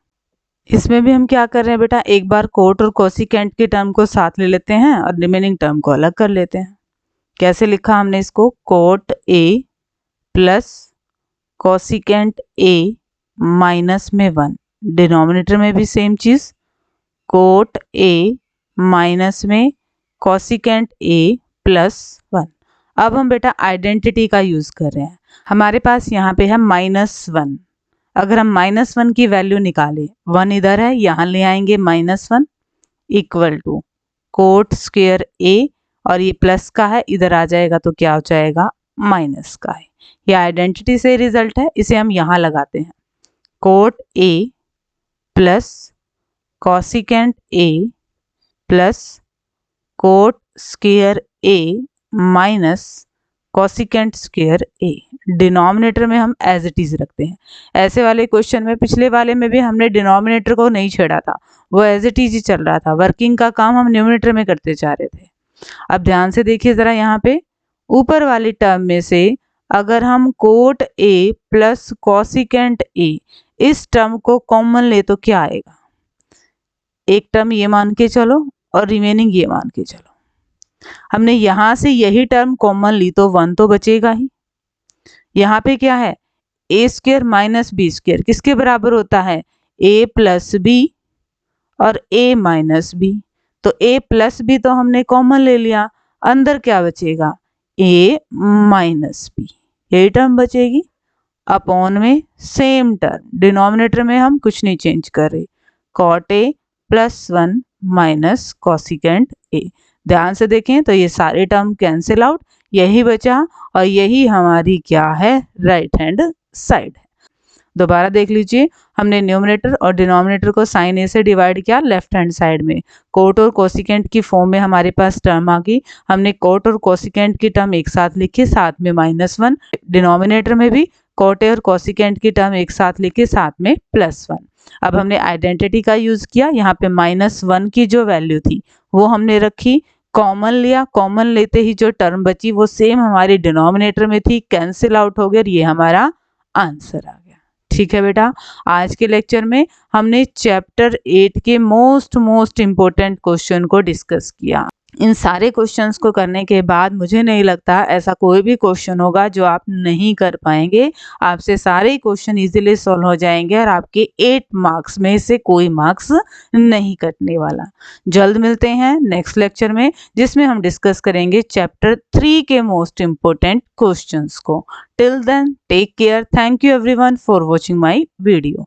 इसमें भी हम क्या कर रहे हैं बेटा, एक बार कोट और कोसिकेंट के टर्म को साथ ले लेते हैं और रिमेनिंग टर्म को अलग कर लेते हैं। कैसे लिखा हमने इसको, cot A plus cosecant A minus में 1, डिनोमिनेटर में भी सेम चीज, कोट ए माइनस में कोसिकेंट ए प्लस 1। अब हम बेटा आइडेंटिटी का यूज कर रहे हैं। हमारे पास यहाँ पे है -1, अगर हम -1 की वैल्यू निकालें, 1 इधर है, यहाँ ले आएंगे -1 इक्वल टू कोट स्क्वायर ए, और ये प्लस का है इधर आ जाएगा तो क्या हो जाएगा, माइनस का है। ये आइडेंटिटी से रिजल्ट है, इसे हम यहाँ लगाते हैं। Cot A plus cosecant A plus cot square A minus cosecant square A. Denominator में हम एज इट इज रखते हैं। ऐसे वाले क्वेश्चन में, पिछले वाले में भी हमने डिनोमिनेटर को नहीं छेड़ा था, वो एज इट इज ही चल रहा था। वर्किंग का काम हम न्यूमिनेटर में करते जा रहे थे। अब ध्यान से देखिए जरा, यहाँ पे ऊपर वाली टर्म में से अगर हम cot A plus cosecant A इस टर्म को कॉमन ले तो क्या आएगा, एक टर्म ये मान के चलो और रिमेनिंग ये मान के चलो। हमने यहां से यही टर्म कॉमन ली तो 1 तो बचेगा ही। यहाँ पे क्या है, ए स्क्वायर माइनस बी स्क्वायर किसके बराबर होता है, ए प्लस बी और ए माइनस बी। तो ए प्लस बी तो हमने कॉमन ले लिया, अंदर क्या बचेगा, ए माइनस बी, यही टर्म बचेगी। अपॉन में सेम टर्म, डिनोमिनेटर में हम कुछ नहीं चेंज कर रहे, cot A plus 1 minus cosecant A. ध्यान से देखें तो ये सारे टर्म कैंसिल आउट, यही बचा और यही हमारी क्या है, राइट हैंड साइड है। दोबारा देख लीजिए, हमने न्यूमरेटर और डिनोमिनेटर को साइन ए से डिवाइड किया लेफ्ट हैंड साइड में। कोट और कोसिकेंट की फॉर्म में हमारे पास टर्म आ गई। हमने कोट और कोसिकेंट की टर्म एक साथ लिखी, साथ में -1। डिनोमिनेटर में भी कोट और कोसिकेंट की टर्म एक साथ लिखी, साथ में +1। अब हमने आइडेंटिटी का यूज किया, यहाँ पे -1 की जो वैल्यू थी वो हमने रखी, कॉमन लिया, कॉमन लेते ही जो टर्म बची वो सेम हमारे डिनोमिनेटर में थी, कैंसिल आउट हो गया, ये हमारा आंसर आ गया। ठीक है बेटा, आज के लेक्चर में हमने चैप्टर 8 के मोस्ट इम्पोर्टेंट क्वेश्चन को डिस्कस किया। इन सारे क्वेश्चंस को करने के बाद मुझे नहीं लगता ऐसा कोई भी क्वेश्चन होगा जो आप नहीं कर पाएंगे। आपसे सारे क्वेश्चन इजीली सॉल्व हो जाएंगे और आपके 8 मार्क्स में से कोई मार्क्स नहीं कटने वाला। जल्द मिलते हैं नेक्स्ट लेक्चर में, जिसमें हम डिस्कस करेंगे चैप्टर 3 के मोस्ट इम्पोर्टेंट क्वेश्चंस को। Till then take care. Thank you everyone for watching my video.